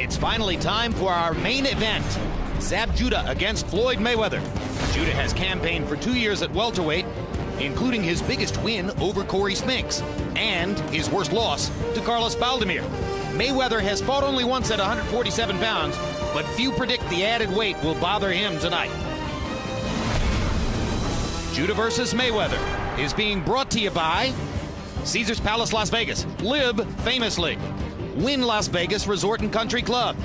It's finally time for our main event. Zab Judah against Floyd Mayweather. Judah has campaigned for 2 years at welterweight, including his biggest win over Corey Spinks and his worst loss to Carlos Baldemir. Mayweather has fought only once at 147 pounds, but few predict the added weight will bother him tonight. Judah versus Mayweather is being brought to you by Caesars Palace Las Vegas. Live famously. Wynn Las Vegas Resort and Country Club.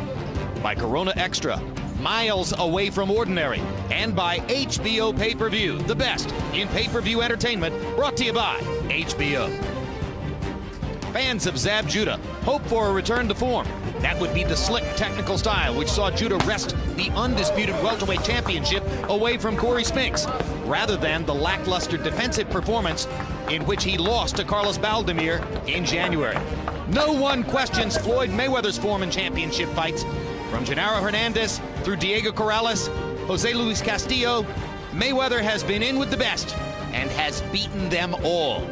By Corona Extra, miles away from ordinary. And by HBO Pay-Per-View, the best in pay-per-view entertainment, brought to you by HBO. Fans of Zab Judah hope for a return to form. That would be the slick technical style which saw Judah wrest the undisputed welterweight championship away from Corey Spinks, rather than the lackluster defensive performance in which he lost to Carlos Baldemir in January. No one questions Floyd Mayweather's form in championship fights. From Genaro Hernandez through Diego Corrales, Jose Luis Castillo, Mayweather has been in with the best and has beaten them all.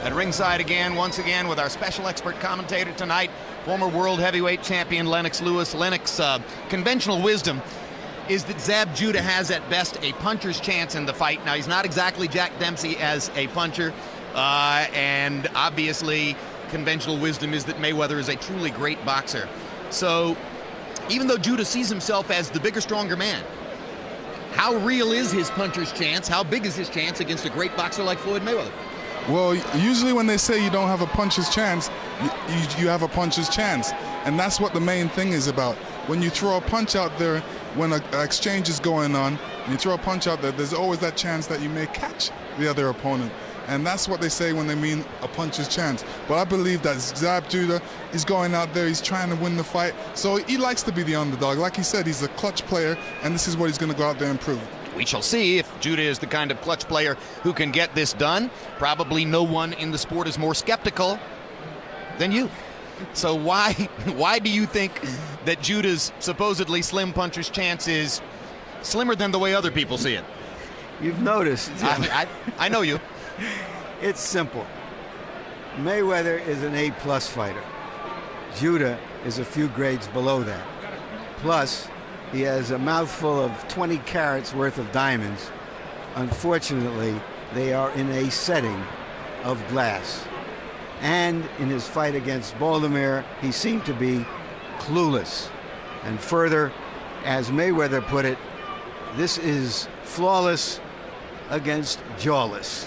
At ringside again, once again, with our special expert commentator tonight, former world heavyweight champion Lennox Lewis. Lennox, conventional wisdom is that Zab Judah has at best a puncher's chance in the fight. Now, he's not exactly Jack Dempsey as a puncher, and obviously conventional wisdom is that Mayweather is a truly great boxer. So even though Judah sees himself as the bigger, stronger man, how real is his puncher's chance? How big is his chance against a great boxer like Floyd Mayweather? Well, usually when they say you don't have a puncher's chance, you have a puncher's chance. And that's what the main thing is about. When you throw a punch out there, when an exchange is going on, and you throw a punch out there, there's always that chance that you may catch the other opponent. And that's what they say when they mean a puncher's chance. But I believe that Zab Judah is going out there, he's trying to win the fight. So he likes to be the underdog. Like he said, he's a clutch player, and this is what he's going to go out there and prove. We shall see if Judah is the kind of clutch player who can get this done. Probably no one in the sport is more skeptical than you. So why do you think that Judah's supposedly slim puncher's chance is slimmer than the way other people see it? You've noticed. I know you. It's simple. Mayweather is an A-plus fighter. Judah is a few grades below that. Plus, he has a mouthful of 20 carats worth of diamonds. Unfortunately, they are in a setting of glass. And in his fight against Baldemir, he seemed to be clueless. And further, as Mayweather put it, this is flawless against jawless.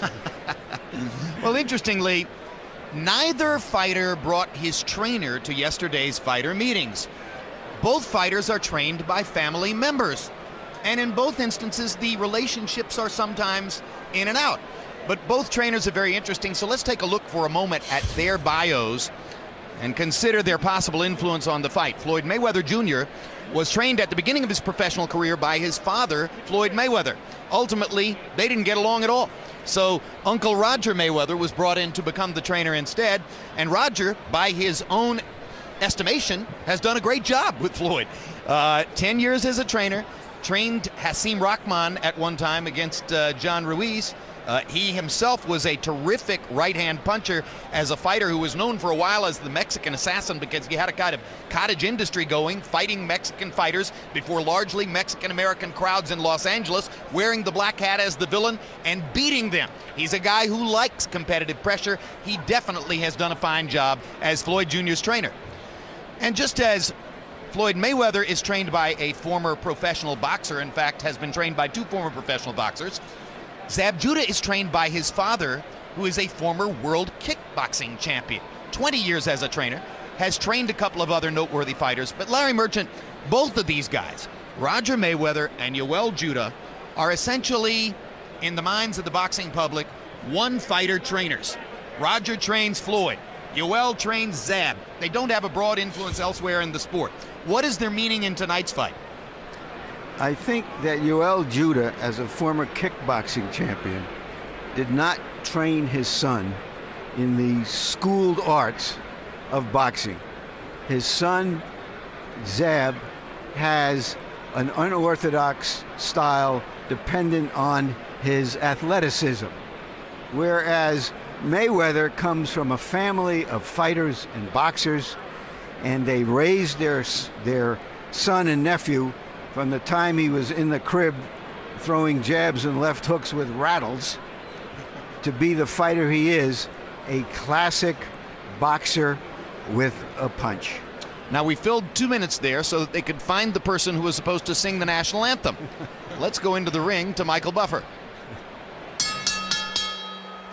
Well, interestingly, neither fighter brought his trainer to yesterday's fighter meetings. Both fighters are trained by family members. And in both instances, the relationships are sometimes in and out. But both trainers are very interesting, so let's take a look for a moment at their bios and consider their possible influence on the fight. Floyd Mayweather Jr. was trained at the beginning of his professional career by his father, Floyd Mayweather. Ultimately, they didn't get along at all. So Uncle Roger Mayweather was brought in to become the trainer instead, and Roger, by his own estimation, has done a great job with Floyd. 10 years as a trainer, trained Hasim Rahman at one time against John Ruiz. He himself was a terrific right-hand puncher as a fighter who was known for a while as the Mexican assassin because he had a kind of cottage industry going, fighting Mexican fighters before largely Mexican-American crowds in Los Angeles, wearing the black hat as the villain and beating them. He's a guy who likes competitive pressure. He definitely has done a fine job as Floyd Jr.'s trainer. And just as Floyd Mayweather is trained by a former professional boxer, in fact, has been trained by 2 former professional boxers, Zab Judah is trained by his father, who is a former world kickboxing champion. 20 years as a trainer, has trained a couple of other noteworthy fighters. But Larry Merchant, both of these guys, Roger Mayweather and Yoel Judah, are essentially, in the minds of the boxing public, one-fighter trainers. Roger trains Floyd. Yoel trains Zab. They don't have a broad influence elsewhere in the sport. What is their meaning in tonight's fight? I think that Yoel Judah, as a former kickboxing champion, did not train his son in the schooled arts of boxing. His son, Zab, has an unorthodox style dependent on his athleticism, whereas Mayweather comes from a family of fighters and boxers. and they raised their son and nephew from the time he was in the crib throwing jabs and left hooks with rattles to be the fighter he is, a classic boxer with a punch. Now, we filled 2 minutes there so that they could find the person who was supposed to sing the national anthem. Let's go into the ring to Michael Buffer.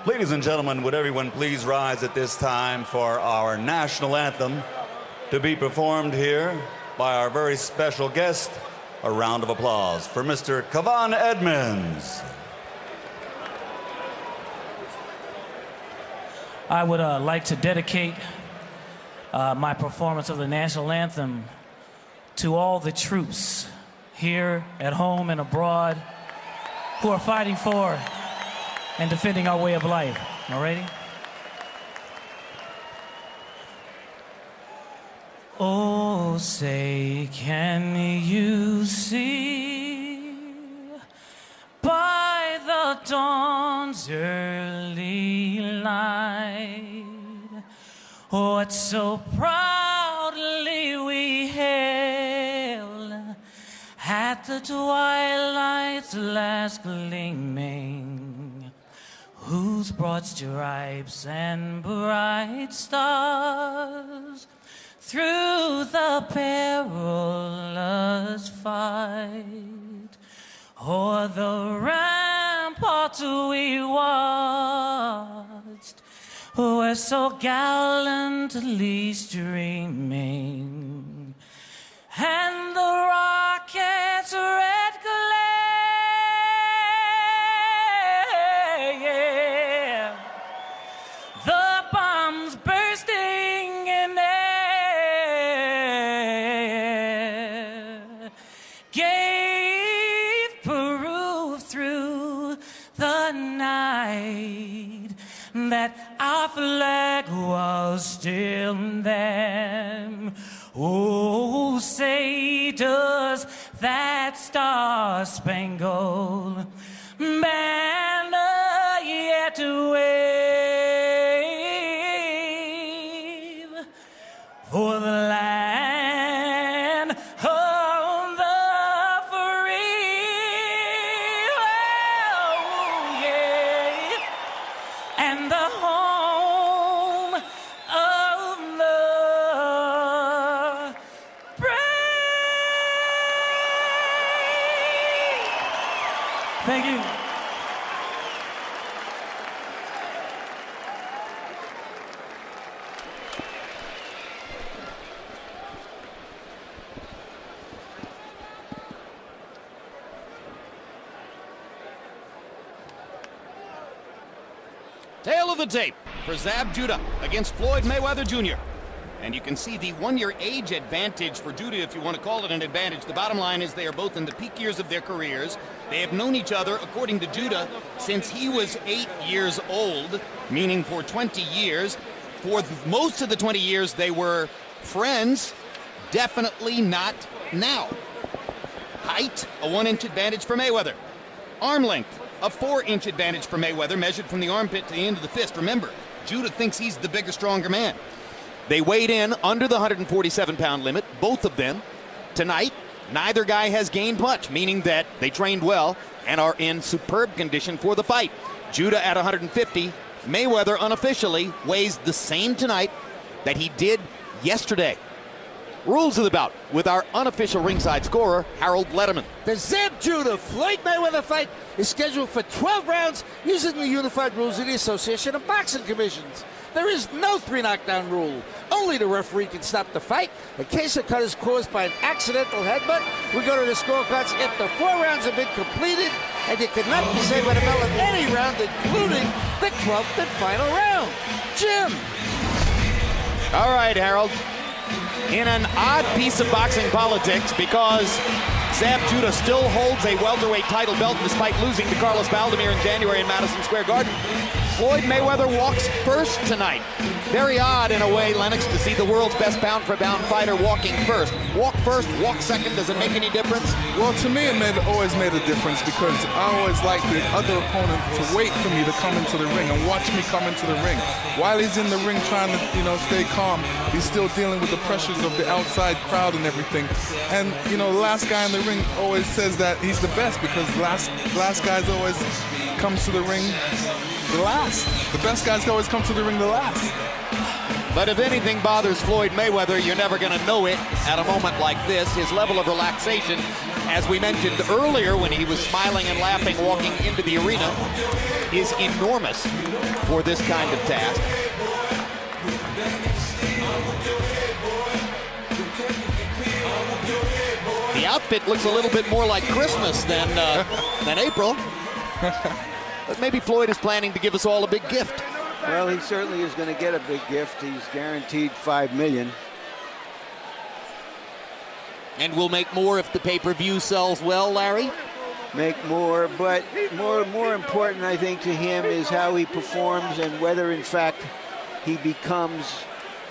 Ladies and gentlemen, would everyone please rise at this time for our national anthem to be performed here by our very special guest. A round of applause for Mr. Kavan Edmonds. I would like to dedicate my performance of the national anthem to all the troops here at home and abroad who are fighting for and defending our way of life. All righty? Oh, say, can you see by the dawn's early light what so proudly we hailed at the twilight's last gleaming, whose broad stripes and bright stars through the perilous fight o'er the rampart we watched were so gallantly streaming, and the rocket's red glare, the bombs bursting in air, gave proof through the night that our flag was still there. Oh, say does that star-spangled banner yet wave for the land of the free? Oh, yeah. And the home of the brave. Thank you. Tail of the tape for Zab Judah against Floyd Mayweather Jr. And you can see the one-year age advantage for Judah, if you want to call it an advantage. The bottom line is they are both in the peak years of their careers. They have known each other, according to Judah, since he was 8 years old, meaning for 20 years. For most of the 20 years, they were friends. Definitely not now. Height, a 1-inch advantage for Mayweather. Arm length, a 4-inch advantage for Mayweather, measured from the armpit to the end of the fist. Remember, Judah thinks he's the bigger, stronger man. They weighed in under the 147-pound limit, both of them. Tonight, neither guy has gained much, meaning that they trained well and are in superb condition for the fight. Judah at 150, Mayweather unofficially weighs the same tonight that he did yesterday. Rules of the bout with our unofficial ringside scorer, Harold Letterman. The Zab Judah Floyd Mayweather fight is scheduled for 12 rounds using the unified rules of the Association of Boxing Commissions. There is no 3-knockdown rule. Only the referee can stop the fight. In case a cut is caused by an accidental headbutt, we go to the scorecards after 4 rounds have been completed, and you cannot be saved by the bell of any round, including the 12th and final round. Jim. All right, Harold. In an odd piece of boxing politics, because Zab Judah still holds a welterweight title belt despite losing to Carlos Baldemir in January in Madison Square Garden, Floyd Mayweather walks first tonight. Very odd in a way, Lennox, to see the world's best pound-for-pound fighter walking first. Walk first, walk second, does it make any difference? Well, to me, it always made a difference because I always like the other opponent to wait for me to come into the ring and watch me come into the ring. While he's in the ring trying to, stay calm, he's still dealing with the pressures of the outside crowd and everything. And, the last guy in the ring always says that he's the best because last guys always comes to the ring the last. The best guys always come to the ring the last. But if anything bothers Floyd Mayweather, you're never going to know it at a moment like this. His level of relaxation, as we mentioned earlier when he was smiling and laughing walking into the arena, is enormous for this kind of task. The outfit looks a little bit more like Christmas than April. But maybe Floyd is planning to give us all a big gift. Well, he certainly is going to get a big gift. He's guaranteed $5 million. And we'll make more if the pay-per-view sells well, Larry? Make more, but more important, I think, to him is how he performs and whether, in fact, he becomes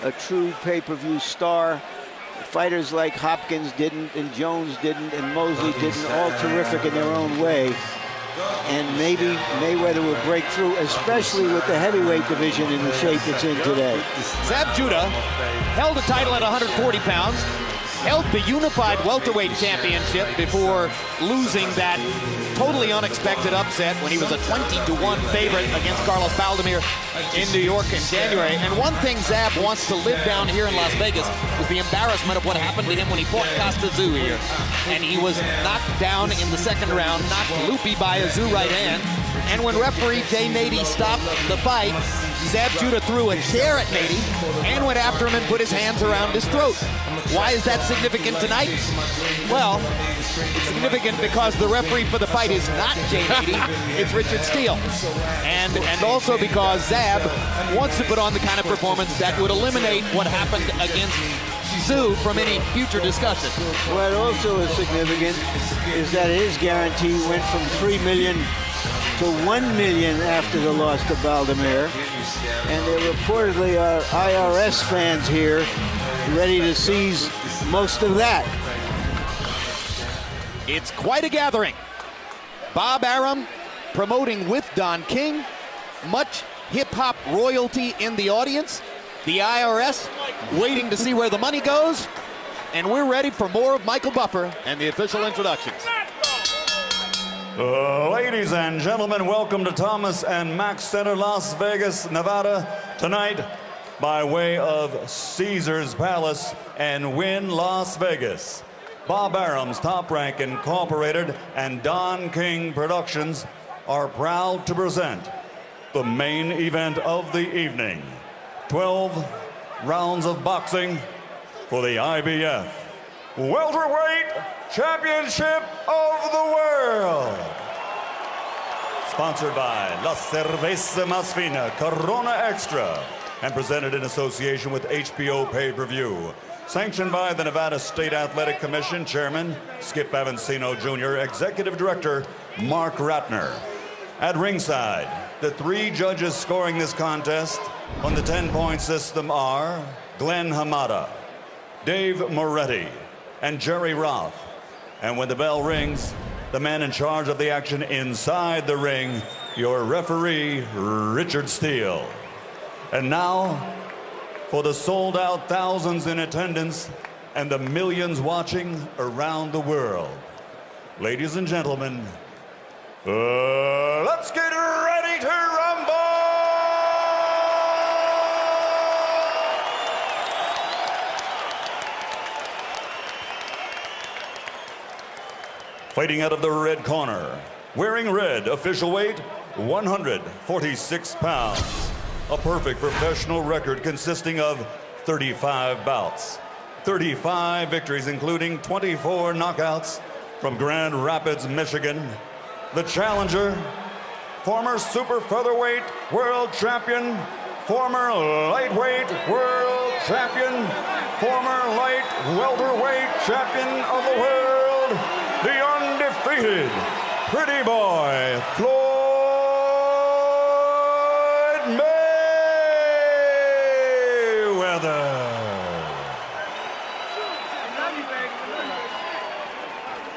a true pay-per-view star. Fighters like Hopkins didn't, and Jones didn't, and Mosley didn't, all terrific in their own way. And maybe Mayweather will break through, especially with the heavyweight division in the shape it's in today. Zab Judah held a title at 140 pounds, held the unified welterweight championship before losing that totally unexpected upset when he was a 20-1 favorite against Carlos Baldemir in New York in January. And one thing Zab wants to live down here in Las Vegas is the embarrassment of what happened to him when he fought Costa Zoo here. And he was knocked down in the second round, knocked loopy by a Zoo right hand. And when referee Jay Nady stopped the fight, Zab Judah threw a chair at Nady and went after him and put his hands around his throat. Why is that significant tonight? Well, it's significant because the referee for the fight is not Jay Nady, it's Richard Steele. And also because Zab wants to put on the kind of performance that would eliminate what happened against Zoo from any future discussion. What also is significant is that his guarantee went from $3 million to $1 million after the loss to Baldemir. And there reportedly are IRS fans here ready to seize most of that. It's quite a gathering. Bob Arum promoting with Don King. Much hip-hop royalty in the audience. The IRS waiting to see where the money goes. And we're ready for more of Michael Buffer and the official introductions. Ladies and gentlemen, welcome to Thomas and Mack Center, Las Vegas, Nevada. Tonight, by way of Caesar's Palace and Wynn Las Vegas, Bob Arum's Top Rank Incorporated and Don King Productions are proud to present the main event of the evening. 12 rounds of boxing for the IBF Welterweight Championship of the World. Sponsored by La Cerveza Más Fina, Corona Extra, and presented in association with HBO Pay-Per-View. Sanctioned by the Nevada State Athletic Commission Chairman Skip Avancino Jr., Executive Director Mark Ratner. At ringside, the three judges scoring this contest on the 10-point system are Glenn Hamada, Dave Moretti, and Jerry Roth. And when the bell rings, the man in charge of the action inside the ring, your referee, Richard Steele. And now, for the sold-out thousands in attendance and the millions watching around the world, ladies and gentlemen, let's get ready to rumble! Fighting out of the red corner, wearing red, official weight, 146 pounds. A perfect professional record consisting of 35 bouts, 35 victories, including 24 knockouts from Grand Rapids, Michigan. The challenger, former super featherweight world champion, former lightweight world champion, former light welterweight champion of the world, the undefeated pretty boy, Floyd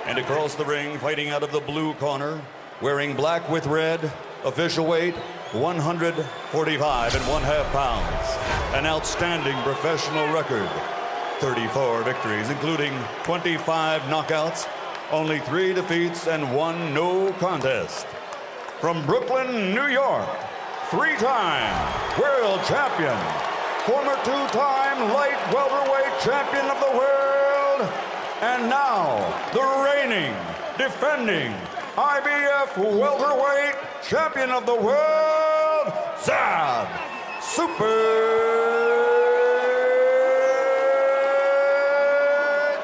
And across the ring, fighting out of the blue corner, wearing black with red, official weight 145 1/2 pounds. An outstanding professional record. 34 victories, including 25 knockouts, only 3 defeats, and 1 no contest. From Brooklyn, New York, 3-time world champion, former 2-time light welterweight champion of the world, and now the reigning, defending IBF welterweight champion of the world, Zab Super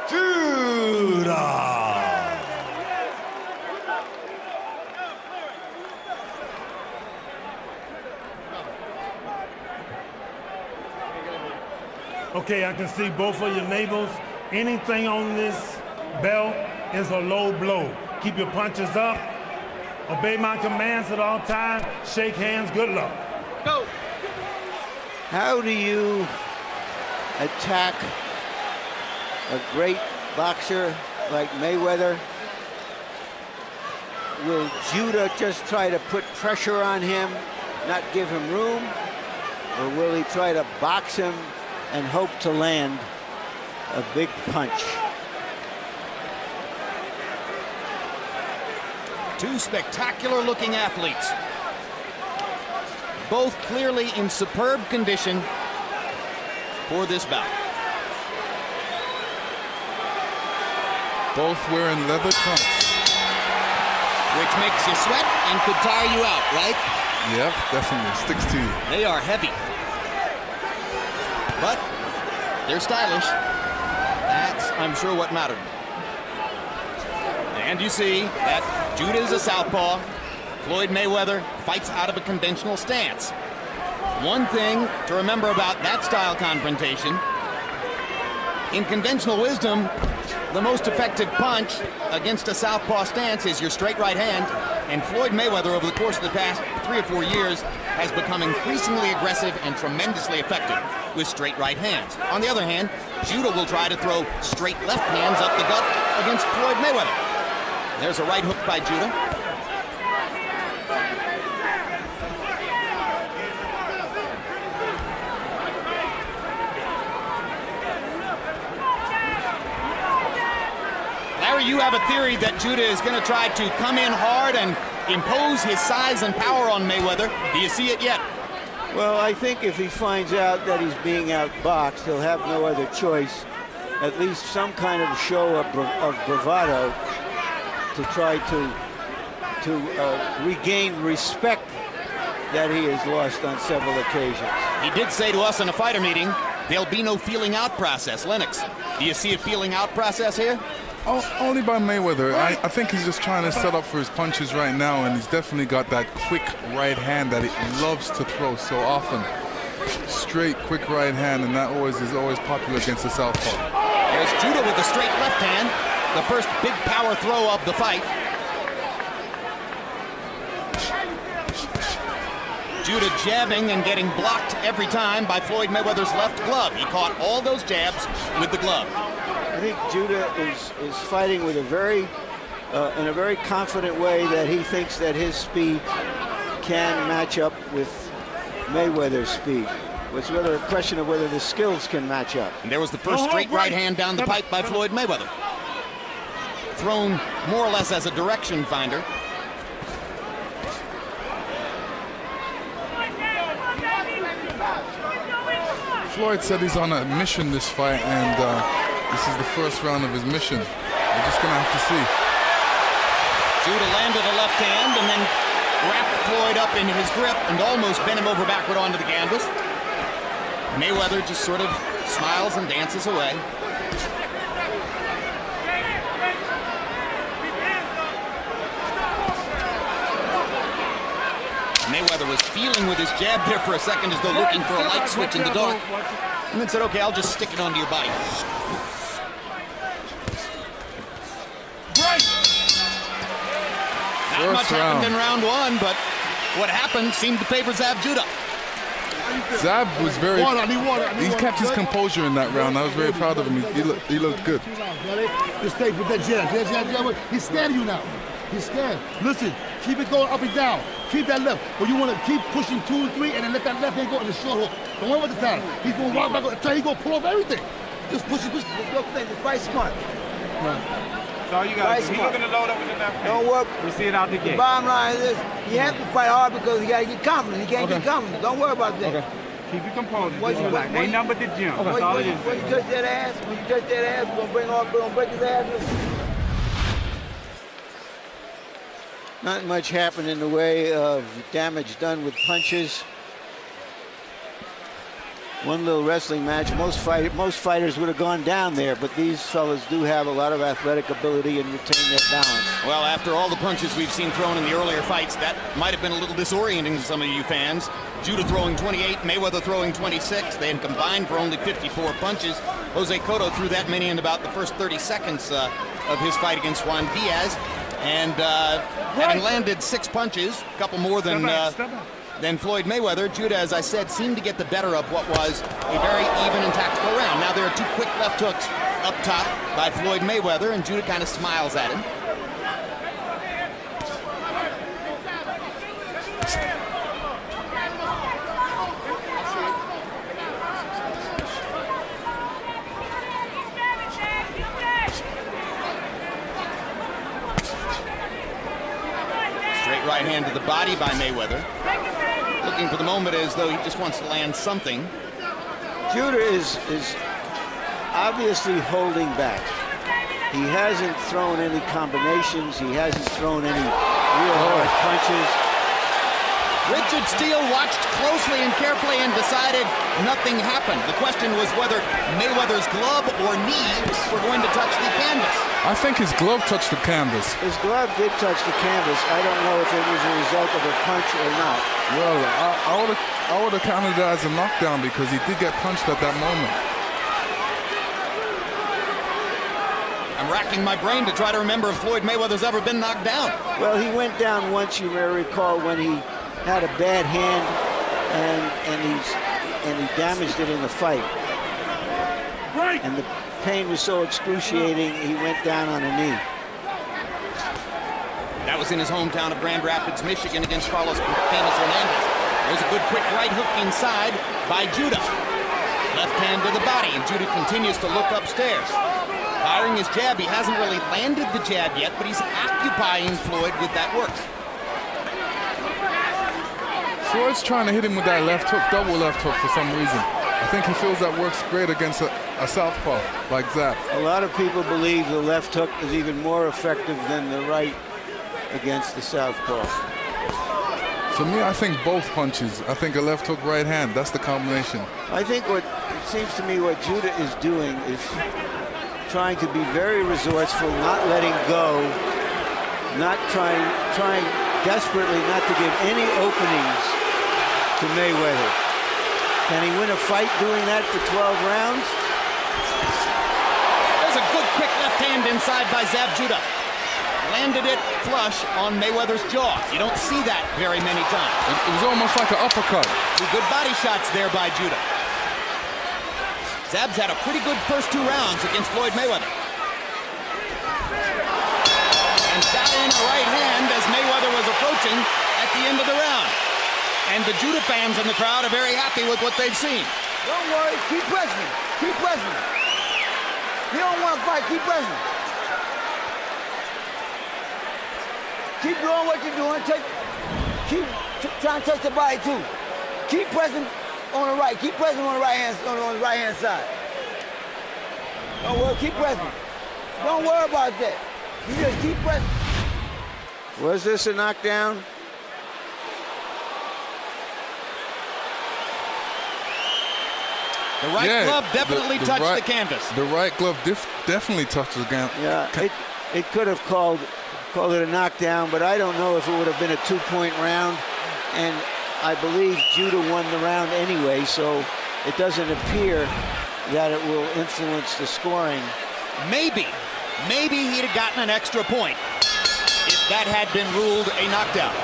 Judah. Okay, I can see both of your neighbors. Anything on this belt is a low blow. Keep your punches up. Obey my commands at all times. Shake hands. Good luck. Go. How do you attack a great boxer like Mayweather? Will Judah just try to put pressure on him, not give him room? Or will he try to box him and hope to land a big punch? Two spectacular-looking athletes, both clearly in superb condition for this bout. Both wearing leather trunks. Which makes you sweat and could tire you out, right? Yep, definitely. Sticks to you. They are heavy. But they're stylish. That's, I'm sure, what mattered. And you see that Judah is a southpaw. Floyd Mayweather fights out of a conventional stance. One thing to remember about that style confrontation, in conventional wisdom, the most effective punch against a southpaw stance is your straight right hand, and Floyd Mayweather over the course of the past 3 or 4 years has become increasingly aggressive and tremendously effective with straight right hands. On the other hand, Judah will try to throw straight left hands up the gut against Floyd Mayweather. There's a right hook by Judah. Larry, you have a theory that Judah is going to try to come in hard and impose his size and power on Mayweather. Do you see it yet? Well, I think if he finds out that he's being outboxed, he'll have no other choice. At least some kind of show of bravado to try to regain respect that he has lost on several occasions. He did say to us in a fighter meeting, there'll be no feeling out process. Lennox, do you see a feeling out process here? Oh, only by Mayweather. I think he's just trying to set up for his punches right now, and he's definitely got that quick right hand that he loves to throw so often. Straight, quick right hand, and that is always popular against the southpaw. There's Judah with the straight left hand, the first big power throw of the fight. Judah jabbing and getting blocked every time by Floyd Mayweather's left glove. He caught all those jabs with the glove. I think Judah is fighting with in a very confident way that he thinks that his speed can match up with Mayweather's speed. It's rather a question of whether the skills can match up. And there was the first straight right hand down the pipe by Floyd Mayweather. Thrown more or less as a direction finder. Floyd said he's on a mission this fight, and this is the first round of his mission. We're just going to have to see. Judah landed a left hand and then wrapped Floyd up in his grip and almost bent him over backward onto the canvas. Mayweather just sort of smiles and dances away. Mayweather was feeling with his jab there for a second as though looking for a light switch in the dark. And then said, okay, I'll just stick it onto your body. Not much happened in round one, but what happened seemed to favor Zab Judah. Zab was very. Water, I need water. He kept his composure in that round. I was very proud of him. He looked good. Just stay with that jab. He's scared of you now. He's scared. Listen, keep it going up and down. Keep that left. But you want to keep pushing 2 and 3 and then let that left hand go in the short hook. Don't worry about the time. He's going to walk back on the time. He's going to pull off everything. Just push it. Just fight smart. That's all you got to do. He's looking to load up with the left hand. Don't work. We see it out the gate. The bottom line is this. You have to fight hard because you got to get confident. You can't get confident. Don't worry about that. Okay. Keep your composure. Just relax. Ain't nothing but the gym. That's all it is. When you touch that ass, we're going to break his ass. Not much happened in the way of damage done with punches. One little wrestling match. Most fighters would have gone down there, but these fellas do have a lot of athletic ability and retain their balance. Well, after all the punches we've seen thrown in the earlier fights, that might have been a little disorienting to some of you fans. Judah throwing 28, Mayweather throwing 26. They had combined for only 54 punches. Jose Cotto threw that many in about the first 30 seconds of his fight against Juan Diaz. And having landed 6 punches, a couple more than Floyd Mayweather, Judah, as I said, seemed to get the better of what was a very even and tactical round. Now there are 2 quick left hooks up top by Floyd Mayweather, and Judah kind of smiles at him. Right hand to the body by Mayweather. Looking for the moment as though he just wants to land something. Judah is obviousobviously holding back. He hasn't thrown any combinations. He hasn't thrown any real hard punches. Richard Steele watched closely and carefully and decided nothing happened. The question was whether Mayweather's glove or knee were going to touch the canvas. I think his glove touched the canvas. His glove did touch the canvas. I don't know if it was a result of a punch or not. Well, I would have counted that as a knockdown because he did get punched at that moment. I'm racking my brain to try to remember if Floyd Mayweather's ever been knocked down. Well, he went down once, you may recall, when he had a bad hand and he damaged it in the fight. Right. And the pain was so excruciating, he went down on a knee. That was in his hometown of Grand Rapids, Michigan, against Carlos Famous Hernandez. There's a good quick right hook inside by Judah. Left hand to the body, and Judah continues to look upstairs. Firing his jab, he hasn't really landed the jab yet, but he's occupying Floyd with that work. Floyd's trying to hit him with that left hook, double left hook for some reason. I think he feels that works great against a southpaw like Zab. A lot of people believe the left hook is even more effective than the right against the southpaw. For me, I think both punches. I think a left hook, right hand, that's the combination. I think what it seems to me what Judah is doing is trying to be very resourceful, not letting go, not trying desperately not to give any openings to Mayweather. Can he win a fight doing that for 12 rounds? There's a good quick left hand inside by Zab Judah. Landed it flush on Mayweather's jaw. You don't see that very many times. It was almost like an uppercut. 2 good body shots there by Judah. Zab's had a pretty good first 2 rounds against Floyd Mayweather. And got in a right hand as Mayweather was approaching at the end of the round. And the Judah fans in the crowd are very happy with what they've seen. Don't worry, keep pressing. Keep pressing. You don't want to fight, keep pressing. Keep doing what you're doing. Keep trying to touch the body too. Keep pressing on the right. Keep pressing on the right hand side. Don't worry, keep pressing. Don't worry about that. You just keep pressing. Was this a knockdown? The right glove definitely touched the canvas. The right glove definitely touched the canvas. Yeah, it could have called it a knockdown, but I don't know if it would have been a 2-point round. And I believe Judah won the round anyway, so it doesn't appear that it will influence the scoring. Maybe he'd have gotten an extra point if that had been ruled a knockdown.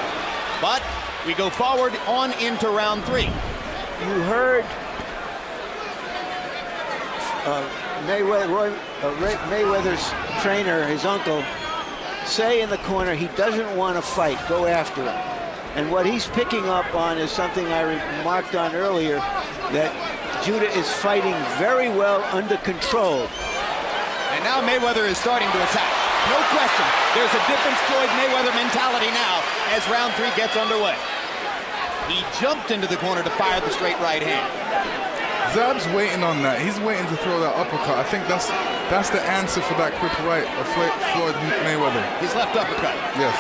But we go forward on into round 3. You heard Mayweather's trainer, his uncle, say in the corner he doesn't want to fight, go after him. And what he's picking up on is something I remarked on earlier, that Judah is fighting very well under control. And now Mayweather is starting to attack. No question, there's a different Floyd Mayweather mentality now as round 3 gets underway. He jumped into the corner to fire the straight right hand. Zab's waiting on that. He's waiting to throw that uppercut. I think that's the answer for that quick right of Floyd Mayweather. His left uppercut. Yes.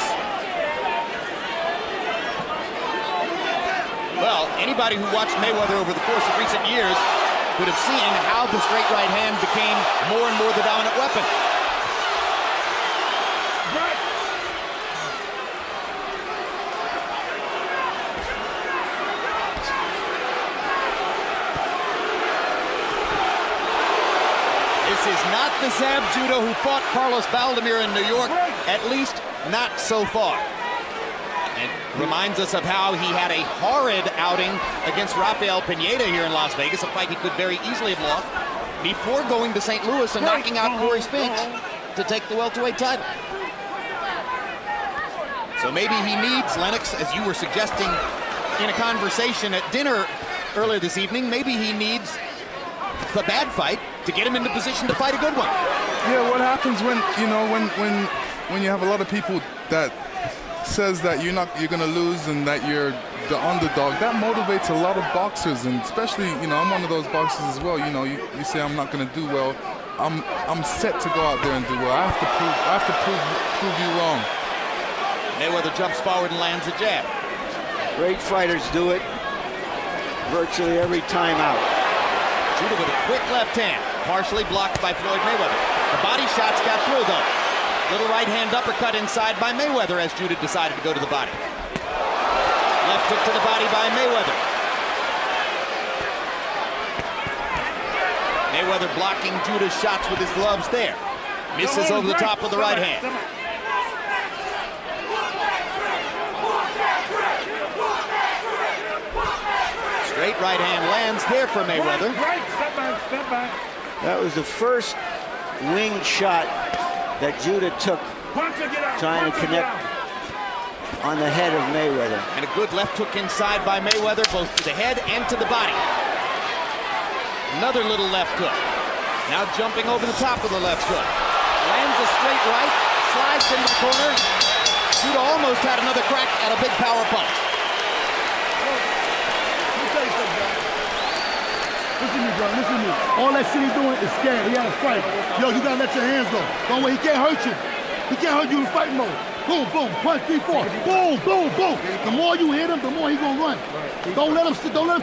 Well, anybody who watched Mayweather over the course of recent years could have seen how the straight right hand became more and more the dominant weapon. This is not the Zab Judah who fought Carlos Baldemir in New York, at least not so far. It reminds us of how he had a horrid outing against Rafael Pineda here in Las Vegas, a fight he could very easily have lost, before going to St. Louis and knocking out Corey Spinks to take the welterweight title. So maybe he needs, Lennox, as you were suggesting in a conversation at dinner earlier this evening, maybe he needs the bad fight to get him into position to fight a good one. Yeah, what happens when, you know, when you have a lot of people that says that you're going to lose and that you're the underdog, that motivates a lot of boxers, and especially, you know, I'm one of those boxers as well. You know, you say I'm not going to do well. I'm set to go out there and do well. I have to prove you wrong. Mayweather jumps forward and lands a jab. Great fighters do it virtually every time out. Judah with a quick left hand, partially blocked by Floyd Mayweather. The body shots got through, though. Little right hand uppercut inside by Mayweather as Judah decided to go to the body. Left hook to the body by Mayweather. Mayweather blocking Judah's shots with his gloves there. Misses over the top with the right hand. Straight right hand lands there for Mayweather. Step back. That was the first winged shot that Judah took, trying to connect on the head of Mayweather. And a good left hook inside by Mayweather, both to the head and to the body. Another little left hook. Now jumping over the top of the left hook. Lands a straight right, slides into the corner. Judah almost had another crack at a big power punch. Listen to me, bro. Listen to me. All that shit he's doing is scared. He had a fight. Yo, you gotta let your hands go. Don't worry, he can't hurt you. He can't hurt you in fight mode. Boom, boom, 1, 3, 4. Boom, boom, boom. The more you hit him, the more he gonna run. Don't let him sit there and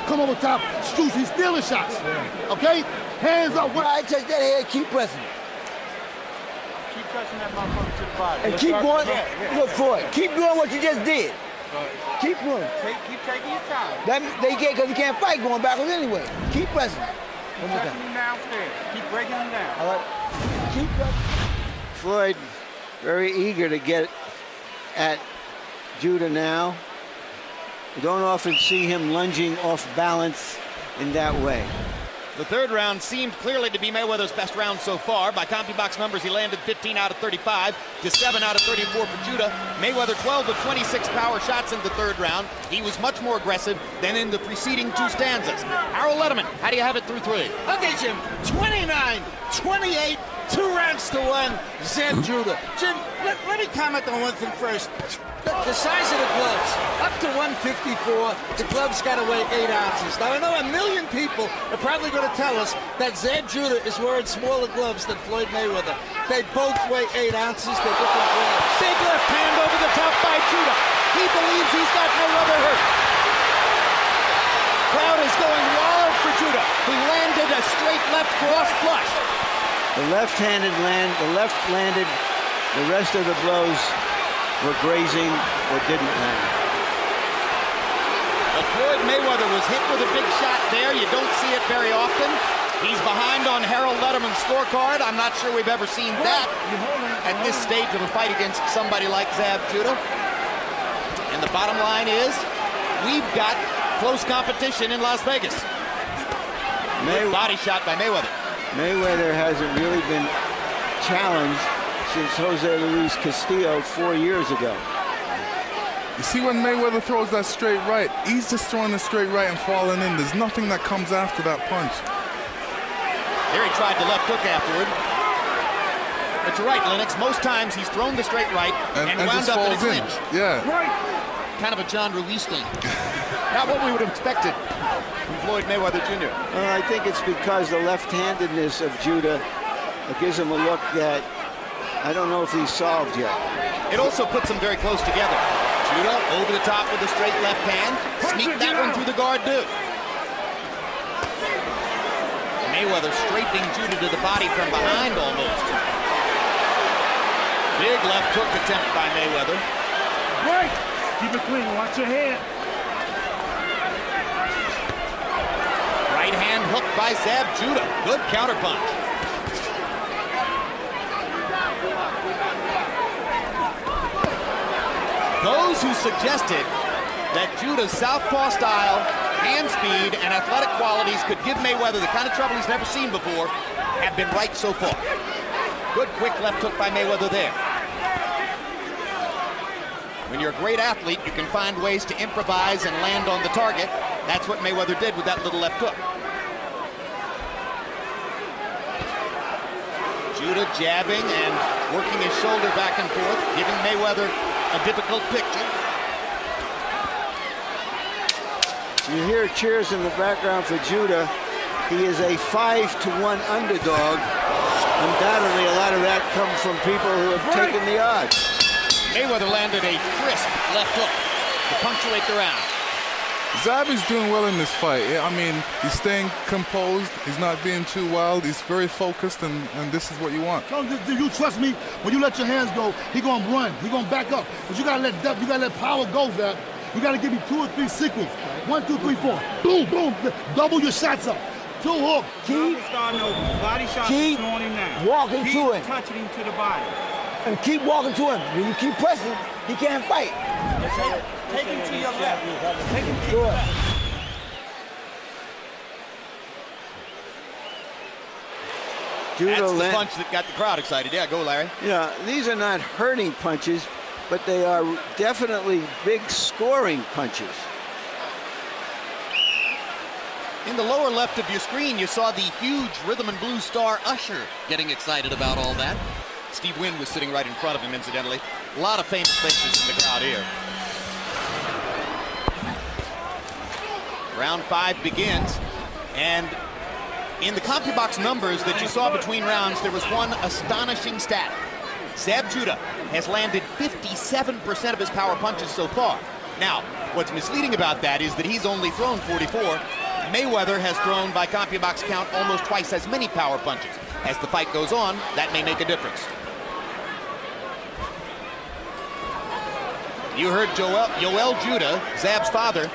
come over top. Shoot, he's stealing shots. Okay? Hands up. When I touch that head, keep pressing. Keep touching that motherfucker to the body. And keep going. Look for it. Keep doing what you just did. Keep doing. Keep taking your time. That they can't, because he can't fight going backwards anyway. Keep pressing. Keep touching him downstairs. Keep breaking him down. All right. Keep pressing. Floyd very eager to get at Judah now. You don't often see him lunging off balance in that way. The third round seemed clearly to be Mayweather's best round so far. By CompuBox numbers, he landed 15 out of 35 to 7 out of 34 for Judah. Mayweather 12 of 26 power shots in the third round. He was much more aggressive than in the preceding two stanzas. Harold Letterman, how do you have it through 3? Okay, Jim. 29, 28, 2 rounds to 1. Zab Judah. Jim, let me comment on one thing first. The size of the gloves, up to 154, the gloves got to weigh 8 ounces. Now, I know a million people are probably going to tell us that Zab Judah is wearing smaller gloves than Floyd Mayweather. They both weigh 8 ounces. They're different gloves. Big left hand over the top by Judah. He believes he's got Mayweather hurt. Crowd is going wild for Judah, who landed a straight left cross flush. The left landed, the rest of the blows were grazing or didn't land. But Floyd Mayweather was hit with a big shot there. You don't see it very often. He's behind on Harold Letterman's scorecard. I'm not sure we've ever seen that at this stage of a fight against somebody like Zab Judah. And the bottom line is, we've got close competition in Las Vegas. Body shot by Mayweather. Mayweather hasn't really been challenged since Jose Luis Castillo 4 years ago. You see, when Mayweather throws that straight right, he's just throwing the straight right and falling in. There's nothing that comes after that punch. There he tried the left hook afterward. But you're right, Lennox. Most times he's thrown the straight right and wound up in a clinch. Yeah. Right. Kind of a John Ruiz thing. Not what we would have expected from Floyd Mayweather Jr. Well, I think it's because the left-handedness of Judah gives him a look that I don't know if he's solved yet. It also puts them very close together. Judah over the top with the straight left hand. Sneak that one through the guard, too. Mayweather straightening Judah to the body from behind almost. Big left hook attempt by Mayweather. Right. Keep it clean. Watch your head. Right hand hook by Zab Judah. Good counterpunch. Those who suggested that Judah's southpaw style, hand speed, and athletic qualities could give Mayweather the kind of trouble he's never seen before have been right so far. Good quick left hook by Mayweather there. When you're a great athlete, you can find ways to improvise and land on the target. That's what Mayweather did with that little left hook. Judah jabbing and working his shoulder back and forth, giving Mayweather a difficult picture. You hear cheers in the background for Judah. He is a 5-1 underdog. Undoubtedly, a lot of that comes from people who have taken the odds. Mayweather landed a crisp left hook to punctuate the round. Zab is doing well in this fight. I mean, he's staying composed. He's not being too wild. He's very focused, and this is what you want. Do you trust me? When you let your hands go, he gonna run. He gonna back up. But you gotta let power go, Zab. You gotta give me 2 or 3 sequences. 1, 2, 3, 4. Boom, boom. Double your shots up. 2 hook. Keep walking to him. Touching him to the body. And keep walking to him. When you keep pressing, he can't fight. Take him to your left. Take him to your left. That's the punch that got the crowd excited. Yeah, go, Larry. Yeah, these are not hurting punches, but they are definitely big scoring punches. In the lower left of your screen, you saw the huge rhythm and blues star Usher getting excited about all that. Steve Wynn was sitting right in front of him, incidentally. A lot of famous faces in the crowd here. Round 5 begins, and in the CompuBox numbers that you saw between rounds, there was one astonishing stat. Zab Judah has landed 57% of his power punches so far. Now, what's misleading about that is that he's only thrown 44. Mayweather has thrown, by CompuBox count, almost twice as many power punches. As the fight goes on, that may make a difference. You heard Yoel Judah, Zab's father,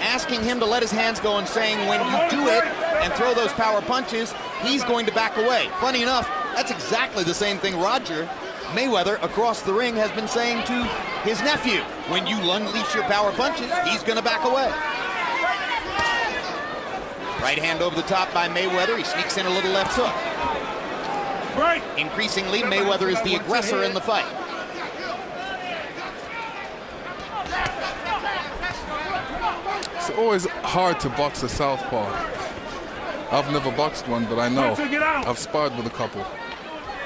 asking him to let his hands go and saying when you do it and throw those power punches, he's going to back away. Funny enough, that's exactly the same thing Roger Mayweather across the ring has been saying to his nephew. When you unleash your power punches, he's going to back away. Right hand over the top by Mayweather. He sneaks in a little left hook. Right. Increasingly, Mayweather is the aggressor in the fight. It's always hard to box a southpaw. I've never boxed one, but I know. I've sparred with a couple.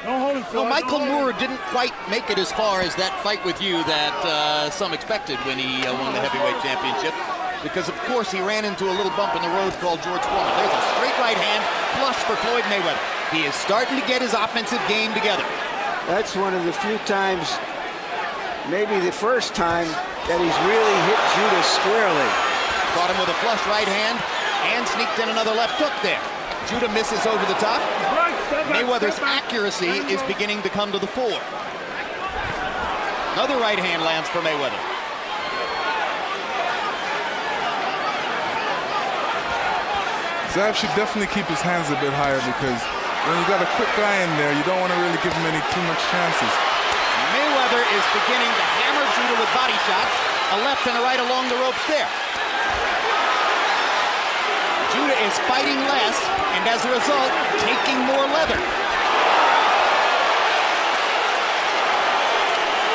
Well, Michael Moore didn't quite make it as far as that fight with you that some expected when he won the heavyweight championship. Because, of course, he ran into a little bump in the road called George Foreman. There's a straight right hand flush for Floyd Mayweather. He is starting to get his offensive game together. That's one of the few times, maybe the first time, that he's really hit Judah squarely. Caught him with a flush right hand and sneaked in another left hook there. Judah misses over the top. Mayweather's accuracy is beginning to come to the fore. Another right hand lands for Mayweather. Zab should definitely keep his hands a bit higher because when you got a quick guy in there, you don't want to really give him too much chances. Mayweather is beginning to hammer Judah with body shots, a left and a right along the ropes there. is fighting less, and as a result, taking more leather.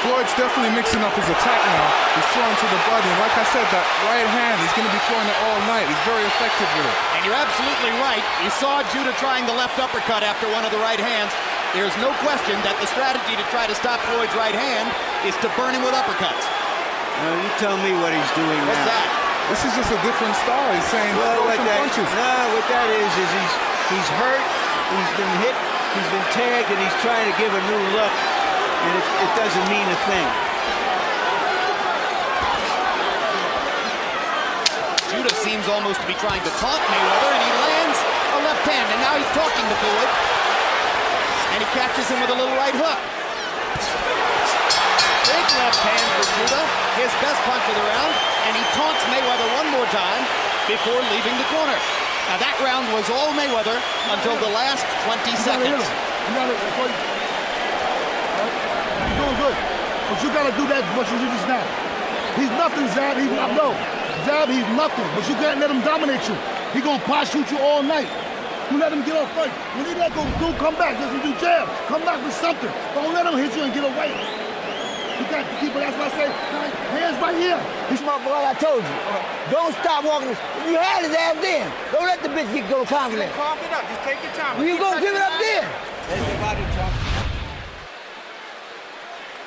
Floyd's definitely mixing up his attack now. He's throwing to the body. And like I said, that right hand, he's going to be throwing it all night. He's very effective with it. And you're absolutely right. You saw Judah trying the left uppercut after one of the right hands. There's no question that the strategy to try to stop Floyd's right hand is to burn him with uppercuts. You tell me what he's doing now. What's that? This is just a different style. He's saying, Well, throw some punches. No, what that is he's hurt, he's been hit, he's been tagged, and he's trying to give a new look, and it doesn't mean a thing. Judah seems almost to be trying to taunt Mayweather, and he lands a left hand, and now he's talking to Floyd. And he catches him with a little right hook. Big left hand for Judah, his best punch of the round, and he taunts Mayweather one more time before leaving the corner. Now that round was all Mayweather until the last 20 seconds. You're doing good, but you gotta do that what you do just now. He's nothing, Zab. Zab, he's nothing, but you can't let him dominate you. He gonna pot shoot you all night. You let him get off fight. When he let go, come back. Just do jab. Come back with something. Don't let him hit you and get away. You got to keep it. That's what I say. Hands right here. This motherfucker, I told you. Don't stop walking. You had his ass then. Don't let the bitch get go confident. Cough it up. Just take your time. You gonna give it up then?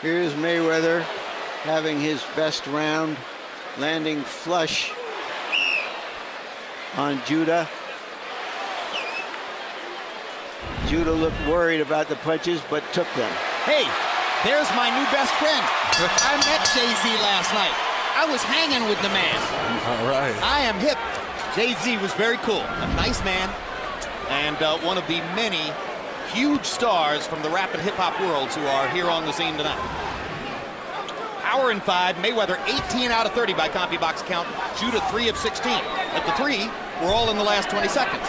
Here's Mayweather having his best round, landing flush on Judah. Judah looked worried about the punches, but took them. Hey, there's my new best friend. I met Jay-Z last night. I was hanging with the man. All right. I am hip. Jay-Z was very cool. A nice man. And one of the many huge stars from the rap and hip-hop worlds who are here on the scene tonight. Hour and 5, Mayweather 18 out of 30 by CompuBox count. Judah 3 of 16. But the 3 were all in the last 20 seconds.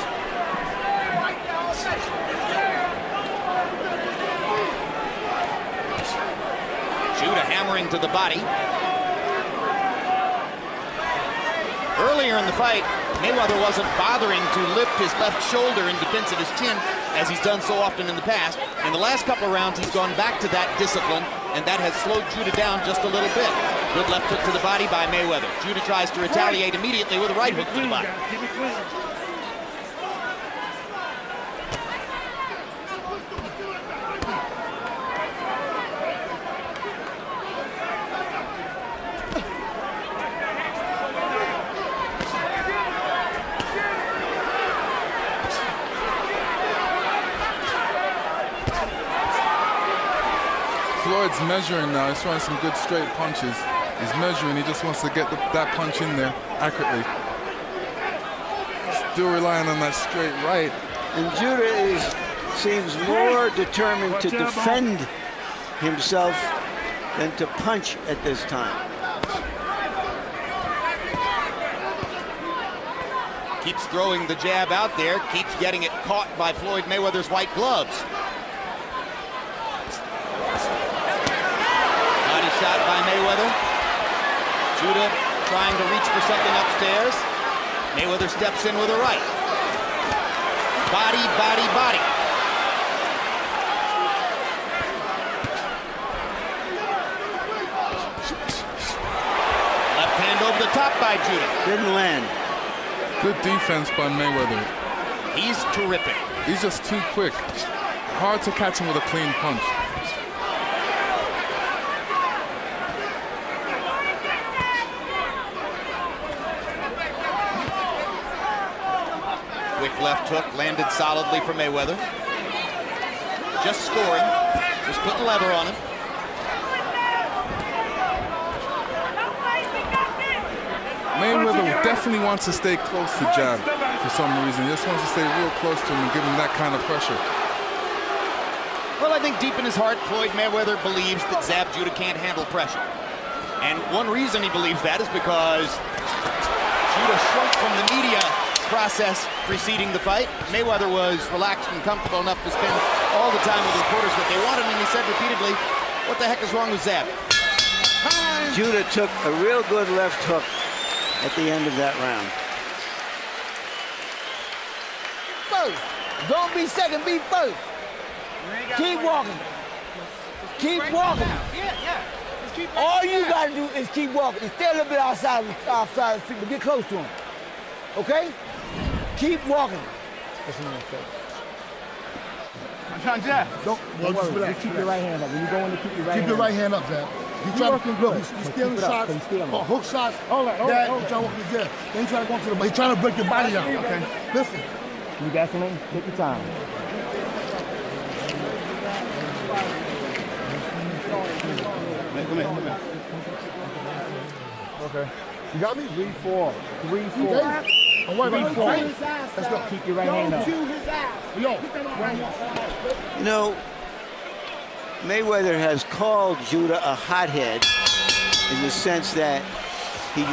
Judah hammering to the body. Earlier in the fight, Mayweather wasn't bothering to lift his left shoulder in defense of his chin, as he's done so often in the past. In the last couple of rounds, he's gone back to that discipline, and that has slowed Judah down just a little bit. Good left hook to the body by Mayweather. Judah tries to retaliate immediately with a right hook to the body. Keep it clean. Floyd's measuring now. He's throwing some good straight punches. He's measuring. He just wants to get that punch in there accurately. Still relying on that straight right. And Judah seems more determined to defend himself than to punch at this time. Keeps throwing the jab out there, keeps getting it caught by Floyd Mayweather's white gloves. Body shot by Mayweather. Judah trying to reach for something upstairs. Mayweather steps in with a right. Body, body, body. Left hand over the top by Judah. Didn't land. Good defense by Mayweather. He's terrific. He's just too quick. Hard to catch him with a clean punch. Quick left hook landed solidly for Mayweather. Just scoring. Just putting leather on him. Mayweather definitely wants to stay close to jab for some reason. He just wants to stay real close to him and give him that kind of pressure. Well, I think deep in his heart, Floyd Mayweather believes that Zab Judah can't handle pressure. And one reason he believes that is because Judah shrunk from the media process preceding the fight. Mayweather was relaxed and comfortable enough to spend all the time with reporters what they wanted, and he said repeatedly, what the heck is wrong with Zab? Judah took a real good left hook at the end of that round. Don't be second, be first. Keep walking. Keep walking. All you gotta do is keep walking. And stay a little bit outside the street, but get close to him. Okay? Keep walking. That's what I'm saying. I'm trying to jab. Don't worry. Just keep your right hand up. When you go in, keep your right hand up. Keep your right hand up, Zab. He's trying to look. He's stealing shots, hook shots. He's trying to walk his jab. Then he's trying to go to the. He's trying to break your body down. Okay. Listen. You got something? Take your time. Come here. Okay. You got me? 3-4. 3-4. Okay. Don't worry about it. Let's go. Keep your right hand up. You know, Mayweather has called Judah a hothead in the sense that he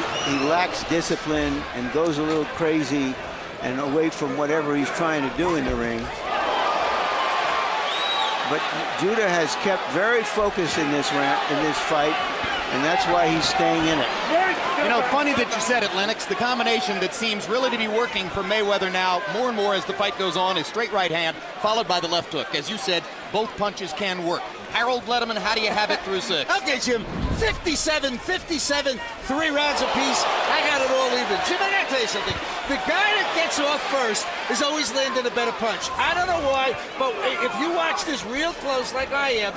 lacks discipline and goes a little crazy and away from whatever he's trying to do in the ring. But Judah has kept very focused in this fight, and that's why he's staying in it. You know, funny that you said it, Lennox. The combination that seems really to be working for Mayweather now, more and more as the fight goes on, is straight right hand, followed by the left hook. As you said, both punches can work. Harold Letterman, how do you have it through 6? Okay, Jim. 57, 3 rounds apiece. I got it all even. Jim, I gotta tell you something. The guy that gets off first is always landing a better punch. I don't know why, but if you watch this real close like I am,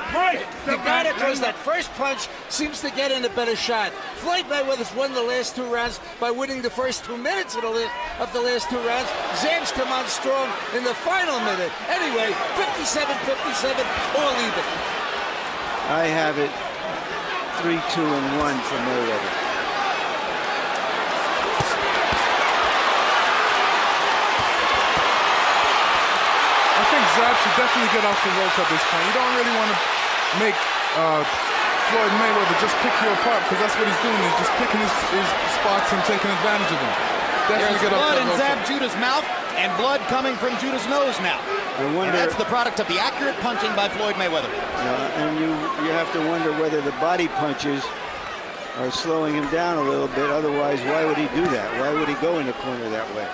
the guy that throws that first punch seems to get in a better shot. Floyd Mayweather's won the last 2 rounds by winning the first 2 minutes of the last 2 rounds. Zab's come on strong in the final minute. Anyway, 57, all even. I have it 3-2 and 1 for Mayweather. I think Zab should definitely get off the ropes at this point. You don't really want to make Floyd Mayweather just pick you apart, because that's what he's doing. He's just picking his spots and taking advantage of them. Definitely There's get blood off in Zab Judah's mouth and blood coming from Judah's nose now. And that's the product of the accurate punching by Floyd Mayweather. And you have to wonder whether the body punches are slowing him down a little bit. Otherwise, why would he do that? Why would he go in the corner that way?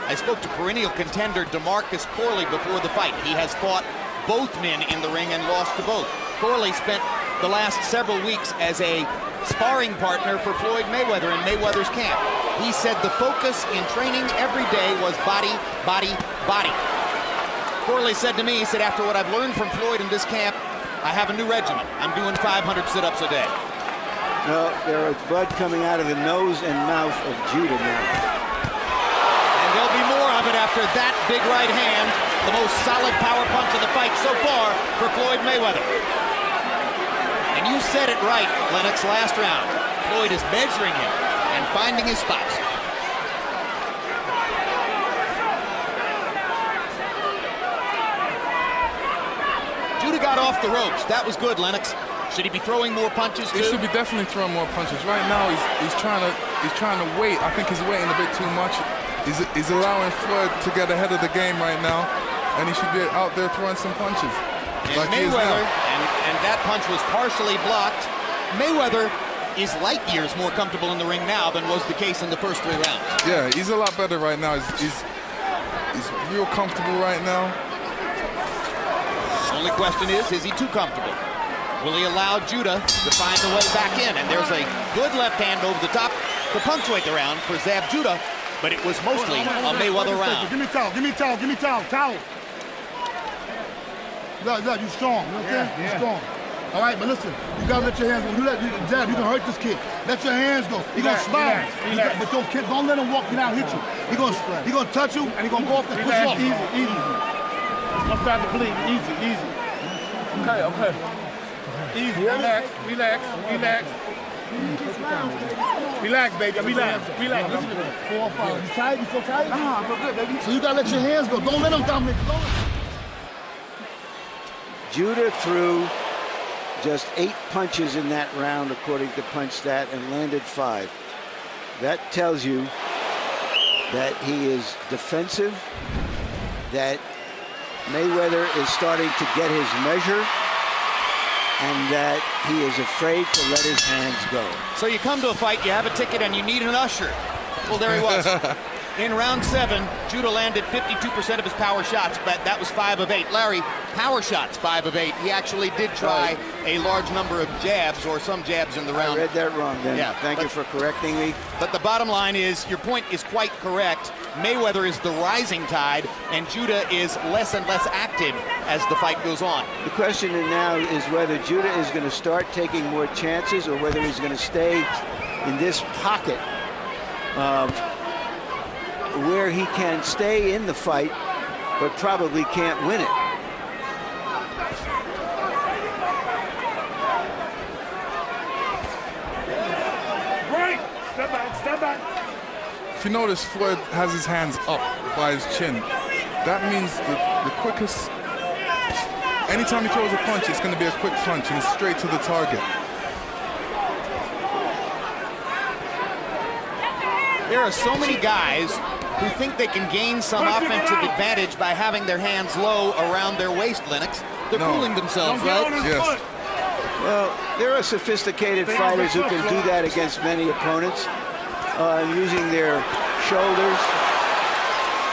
I spoke to perennial contender DeMarcus Corley before the fight. He has fought both men in the ring and lost to both. Corley spent the last several weeks as a sparring partner for Floyd Mayweather in Mayweather's camp. He said the focus in training every day was body, body, body. Corley said to me, he said, after what I've learned from Floyd in this camp, I have a new regimen. I'm doing 500 sit-ups a day. No, there is blood coming out of the nose and mouth of Judah now. And there'll be more of it after that big right hand, the most solid power punch of the fight so far for Floyd Mayweather. And you said it right, Lennox, last round. Floyd is measuring him and finding his spots. Judah got off the ropes. That was good, Lennox. Should he be throwing more punches too? He should be definitely throwing more punches. Right now, he's trying to wait. I think he's waiting a bit too much. He's allowing Floyd to get ahead of the game right now, and he should be out there throwing some punches. And like Mayweather, and that punch was partially blocked. Mayweather is light years more comfortable in the ring now than was the case in the first 3 rounds. Yeah, he's a lot better right now. He's real comfortable right now. Only question is he too comfortable? Will he allow Judah to find a way back in? And there's a good left hand over the top to punctuate the round for Zab Judah, but it was mostly a Mayweather round. Give me towel. Look, you strong, you know what I'm saying? You're strong. All right, but listen, you gotta let your hands go. When you let Zab, you can hurt this kid. Let your hands go. He's gonna smile. But don't let him walk you down, hit you. He gonna touch you, and he's gonna go off and push you off. Easy. I'm starting to bleed. Easy. Okay. Easy. Relax. Relax, baby. Relax. 4 or 5. You tired? You feel tired? Nah, I feel good, baby. So you gotta let your hands go. Don't let him dominate. Judah threw just 8 punches in that round, according to PunchStat, and landed 5. That tells you that he is defensive, that Mayweather is starting to get his measure, and that he is afraid to let his hands go. So you come to a fight, you have a ticket, and you need an usher. Well, there he was. In round 7, Judah landed 52% of his power shots, but that was 5 of 8. Larry, power shots, 5 of 8. He actually did try a large number of jabs, or some jabs in the round. I read that wrong, then. Yeah, Thank you for correcting me. But the bottom line is, your point is quite correct. Mayweather is the rising tide, and Judah is less and less active as the fight goes on. The question now is whether Judah is going to start taking more chances or whether he's going to stay in this pocket where he can stay in the fight, but probably can't win it. Right. Step back, step back. If you notice, Floyd has his hands up by his chin. That means the quickest, anytime he throws a punch, it's going to be a quick punch and straight to the target. There are so many guys who think they can gain some offensive advantage by having their hands low around their waist, Lennox. They're fooling themselves, right? Yes. Well, there are sophisticated fighters who can do that against many opponents, using their shoulders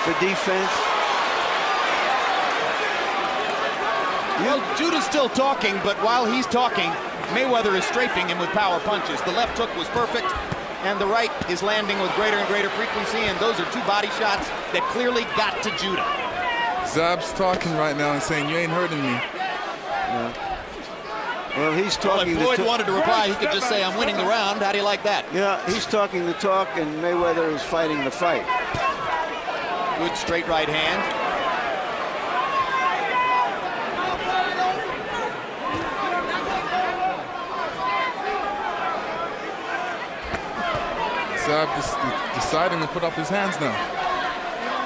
for defense. Well, Judah's still talking, but while he's talking, Mayweather is strafing him with power punches. The left hook was perfect, and the right is landing with greater and greater frequency, and those are 2 body shots that clearly got to Judah. Zab's talking right now and saying, "You ain't hurting me." Yeah. Well, he's talking. Well, if Floyd wanted to reply, he could just say, "I'm winning the round." How do you like that? Yeah, he's talking the talk, and Mayweather is fighting the fight. Good straight right hand. Zab deciding to put up his hands now.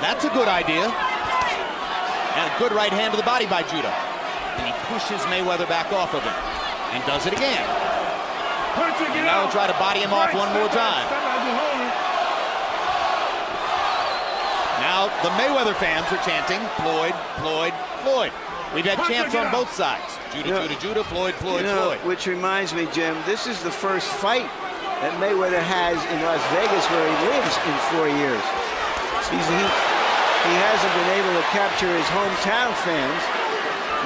That's a good idea. And a good right hand to the body by Judah. And he pushes Mayweather back off of him. And does it again. And now he'll try to body him off one more time. Now the Mayweather fans are chanting, "Floyd, Floyd, Floyd." We've had chants on both sides. Judah, Judah, Floyd, Floyd, Floyd. Which reminds me, Jim, this is the first fight that Mayweather has in Las Vegas, where he lives, in 4 years. He hasn't been able to capture his hometown fans.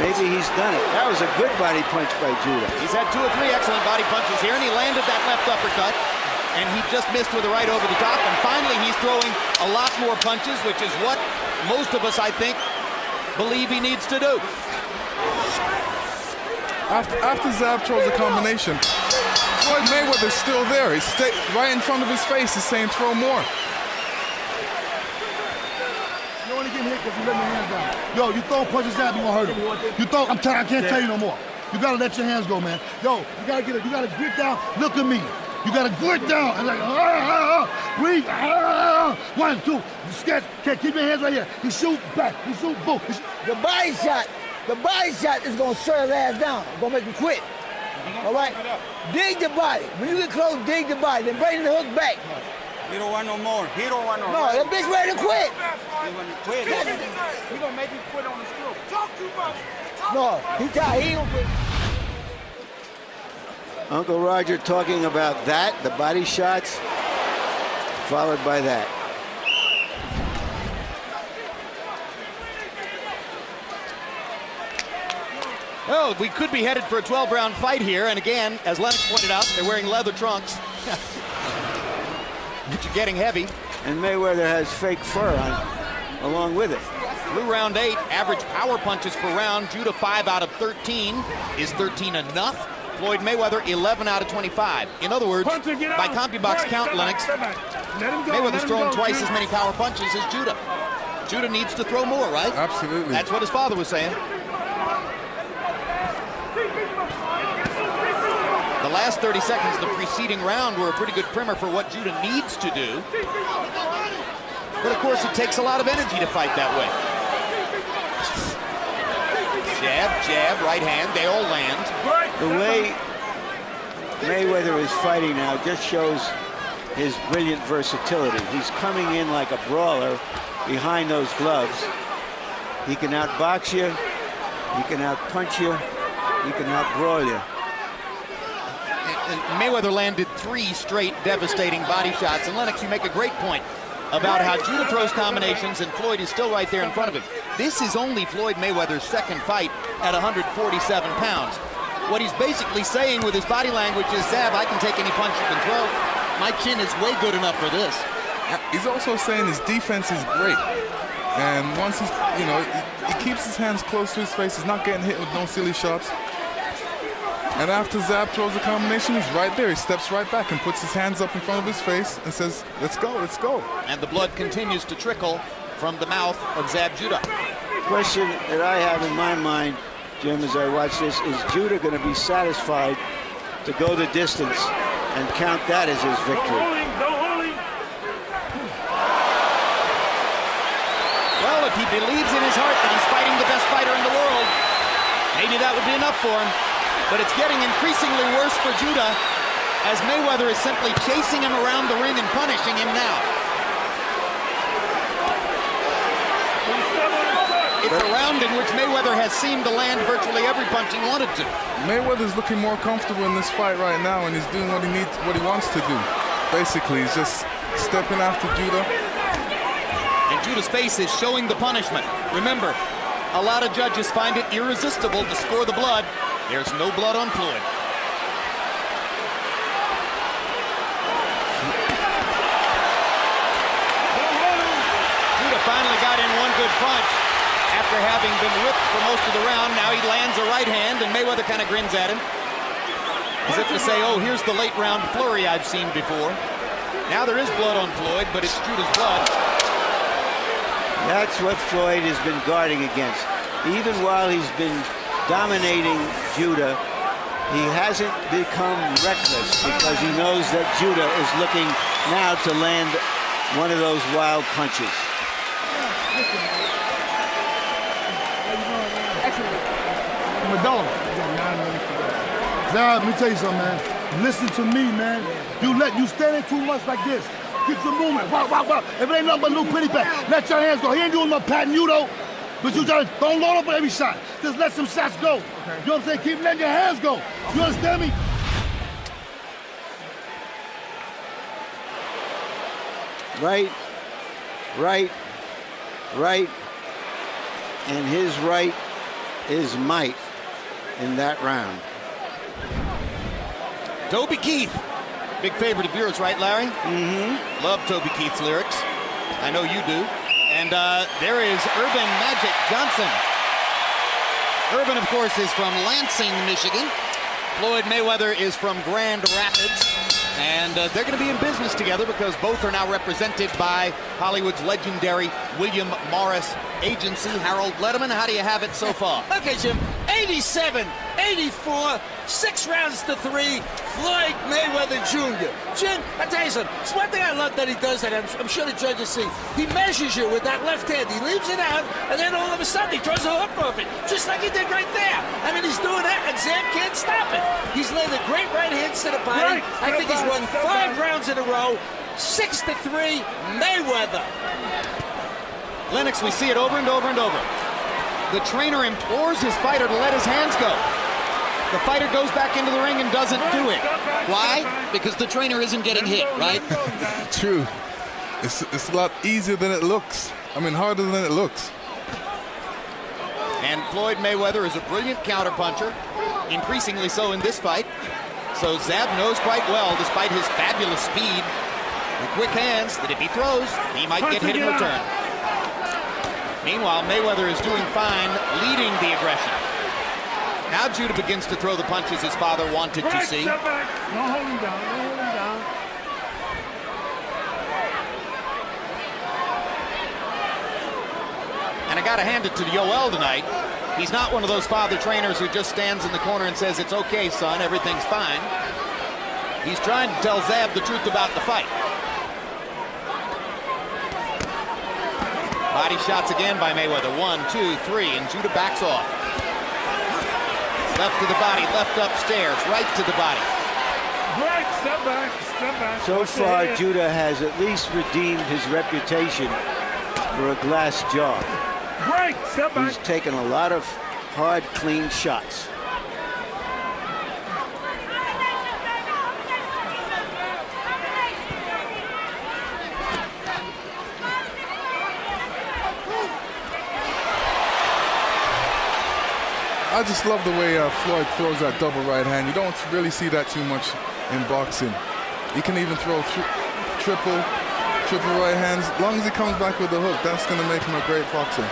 Maybe he's done it. That was a good body punch by Judah. He's had 2 or 3 excellent body punches here, and he landed that left uppercut, and he just missed with the right over the top, and finally he's throwing a lot more punches, which is what most of us, I think, believe he needs to do. After Zab throws a combination, Floyd Mayweather's still there. He's right in front of his face. He's saying, "Throw more." You only get hit because you let your hands down. Yo, you throw punches out, you gonna hurt him. You throw, I can't tell you no more. You gotta let your hands go, man. Yo, you gotta grit down. Look at me. You gotta grit down and like, breathe. 1, 2. You scared? Can't keep your hands right here. You shoot back. You shoot boom. The body shot is gonna shut his ass down. Gonna make him quit. All right? Dig the body. When you get close, dig the body. Then bring the hook back. He don't want no more. He don't want no more. No, that bitch ready to quit. He want to quit. He gonna make you quit on the stroke. Talk too much. No, he tired. He ain't gonna quit. Uncle Roger talking about that, the body shots, followed by that. Oh, we could be headed for a 12-round fight here, and again, as Lennox pointed out, they're wearing leather trunks. But you're getting heavy. And Mayweather has fake fur on along with it. Through round 8, average power punches per round. Judah 5 out of 13. Is 13 enough? Floyd Mayweather 11 out of 25. In other words, by CompuBox count, Lennox, Mayweather's thrown twice as many power punches as Judah. Judah needs to throw more, right? Absolutely. That's what his father was saying. The last 30 seconds of the preceding round were a pretty good primer for what Judah needs to do. But of course, it takes a lot of energy to fight that way. Jab, jab, right hand, they all land. The way Mayweather is fighting now just shows his brilliant versatility. He's coming in like a brawler behind those gloves. He can outbox you, he can outpunch you, he can outbrawl you. And Mayweather landed 3 straight devastating body shots. And Lennox, you make a great point. about how Judah throws combinations and Floyd is still right there in front of him. This is only Floyd Mayweather's second fight at 147 pounds. What he's basically saying with his body language is, Zab, I can take any punch you can throw. My chin is way good enough for this. He's also saying his defense is great. And once he's, you know, he keeps his hands close to his face. He's not getting hit with no silly shots. And after Zab throws a combination, he's right there. He steps right back and puts his hands up in front of his face and says, let's go, let's go. And the blood continues to trickle from the mouth of Zab Judah. Question that I have in my mind, Jim, as I watch this, is Judah going to be satisfied to go the distance and count that as his victory? Well, if he believes in his heart that he's fighting the best fighter in the world, maybe that would be enough for him. But it's getting increasingly worse for Judah as Mayweather is simply chasing him around the ring and punishing him now. It's a round in which Mayweather has seemed to land virtually every punch he wanted to. Mayweather's looking more comfortable in this fight right now, and he's doing what he needs, what he wants to do. Basically, he's just stepping after Judah. And Judah's face is showing the punishment. Remember, a lot of judges find it irresistible to score the blood. There's no blood on Floyd. Judah finally got in one good punch after having been whipped for most of the round. Now he lands a right hand, and Mayweather kind of grins at him, as if to say, oh, here's the late round flurry I've seen before. Now there is blood on Floyd, but it's Judah's blood. That's what Floyd has been guarding against. Even while he's been dominating Judah, he hasn't become reckless because he knows that Judah is looking now to land one of those wild punches. Madonna. Zab, let me tell you something, man. Listen to me, man. You standing too much like this. Get some movement. Wow. If it ain't nothing but a little pity pack, let your hands go. He ain't doing no patting you, though. But you don't load up on every shot. Just let some shots go. Okay. You know what I'm saying? Keep letting your hands go. You understand me? Right. And his right is might in that round. Toby Keith, big favorite of yours, right, Larry? Mm-hmm. Love Toby Keith's lyrics. I know you do. And there is Urban Magic Johnson. Urban, of course, is from Lansing, Michigan. Floyd Mayweather is from Grand Rapids. And they're going to be in business together because both are now represented by Hollywood's legendary William Morris Agency. Harold Letterman, how do you have it so far? Okay, Jim. 87, 84, 6 rounds to 3, Floyd Mayweather Jr. Jim, I tell you something. It's one thing I love that he does that. I'm sure the judges see. He measures you with that left hand. He leaves it out, and then all of a sudden he throws a hook off it, just like he did right there. I mean, he's doing that, and Zab can't stop it. He's landed great right hands to the body. I think he's won 5 rounds in a row. 6-3, Mayweather. Lennox, we see it over and over and over. The trainer implores his fighter to let his hands go. The fighter goes back into the ring and doesn't do it. Why? Because the trainer isn't getting hit, right? True. It's a lot easier than it looks. I mean, harder than it looks. And Floyd Mayweather is a brilliant counterpuncher, increasingly so in this fight. So Zab knows quite well, despite his fabulous speed and quick hands, that if he throws, he might get hit in return. Meanwhile, Mayweather is doing fine, leading the aggression. Now Judah begins to throw the punches his father wanted to see. Step back. Don't hold him down. Don't hold him down. And I got to hand it to Yoel tonight. He's not one of those father trainers who just stands in the corner and says, it's okay, son, everything's fine. He's trying to tell Zab the truth about the fight. Body shots again by Mayweather. 1, 2, 3, and Judah backs off. Left to the body, left upstairs, right to the body. Right, step back, step back. So far, Judah has at least redeemed his reputation for a glass jaw. Break, step back. He's taken a lot of hard, clean shots. I just love the way Floyd throws that double right hand. You don't really see that too much in boxing. He can even throw triple right hands. As long as he comes back with the hook, that's going to make him a great boxer.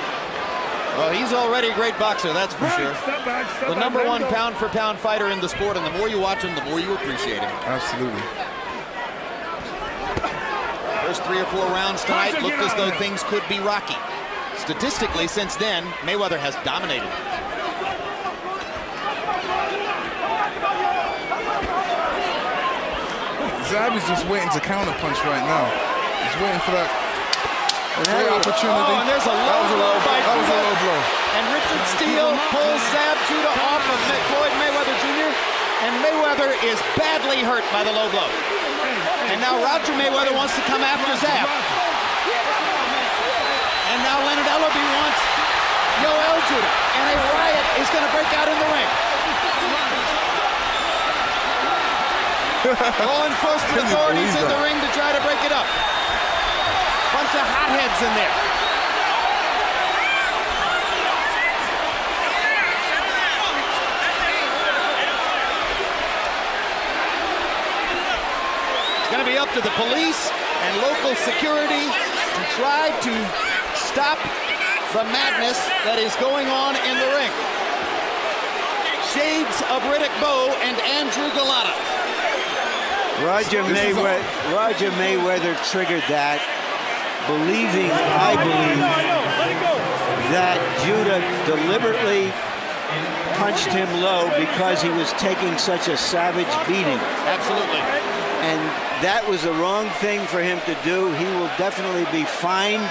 Well, he's already a great boxer, that's for sure. Step back, The number one pound-for-pound fighter in the sport, and the more you watch him, the more you appreciate him. Absolutely. First 3 or 4 rounds tonight looked as though things could be rocky. Statistically, since then, Mayweather has dominated. Zabby's just waiting to counterpunch right now. He's waiting for that great opportunity. Oh, and there's a low blow by That was a low blow. And Richard Steele pulls Zab Judah off of Floyd Mayweather Jr. And Mayweather is badly hurt by the low blow. And now Roger Mayweather wants to come after Zab. And now Leonard Ellerbe wants Yoel Judah. And a riot is going to break out in the ring. Law enforcement authorities in the ring to try to break it up. Bunch of hotheads in there. It's going to be up to the police and local security to try to stop the madness that is going on in the ring. Shades of Riddick Bowe and Andrew Galata. Roger Mayweather triggered that, believing, I believe, that Judah deliberately punched him low because he was taking such a savage beating. Absolutely. And that was the wrong thing for him to do. He will definitely be fined.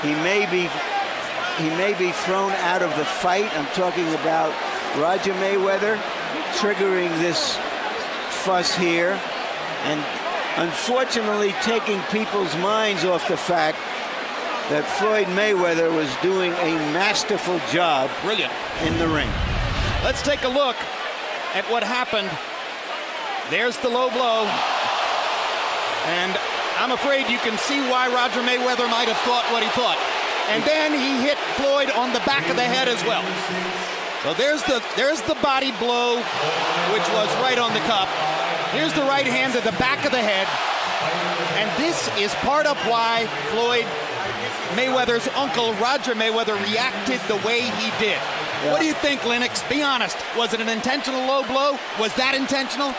He may be thrown out of the fight. I'm talking about Roger Mayweather triggering this fuss here and unfortunately taking people's minds off the fact that Floyd Mayweather was doing a masterful job. Brilliant. In the ring. Let's take a look at what happened. There's the low blow. And I'm afraid you can see why Roger Mayweather might have thought what he thought. And then he hit Floyd on the back of the head as well. So there's the body blow, which was right on the cup. Here's the right hand to the back of the head. And this is part of why Floyd Mayweather's uncle, Roger Mayweather, reacted the way he did. Yeah. What do you think, Lennox? Be honest. Was it an intentional low blow? Was that intentional?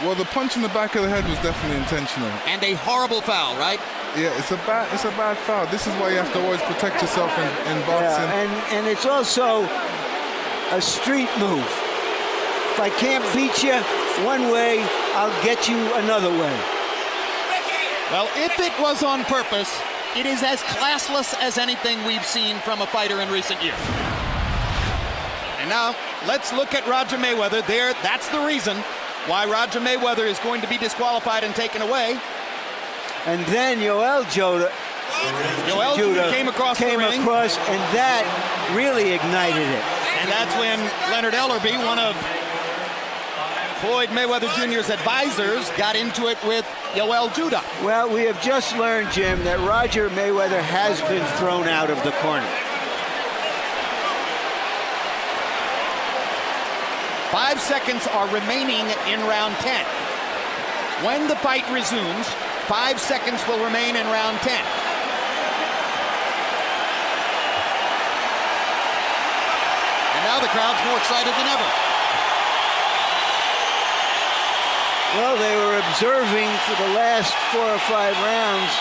Well, the punch in the back of the head was definitely intentional. And a horrible foul, right? Yeah, it's a bad foul. This is why you have to always protect yourself in boxing. Yeah, and it's also a street move. If I can't beat you one way, I'll get you another way. Well, if it was on purpose, it is as classless as anything we've seen from a fighter in recent years. And now, let's look at Roger Mayweather there. That's the reason why Roger Mayweather is going to be disqualified and taken away. And then Yoel Judah came across the ring. And that really ignited it. And that's when Leonard Ellerbe, one of Floyd Mayweather Jr.'s advisors, got into it with Yoel Judah. Well, we have just learned, Jim, that Roger Mayweather has been thrown out of the corner. 5 seconds are remaining in round 10. When the fight resumes, 5 seconds will remain in round 10. And now the crowd's more excited than ever. Well, they were observing for the last 4 or 5 rounds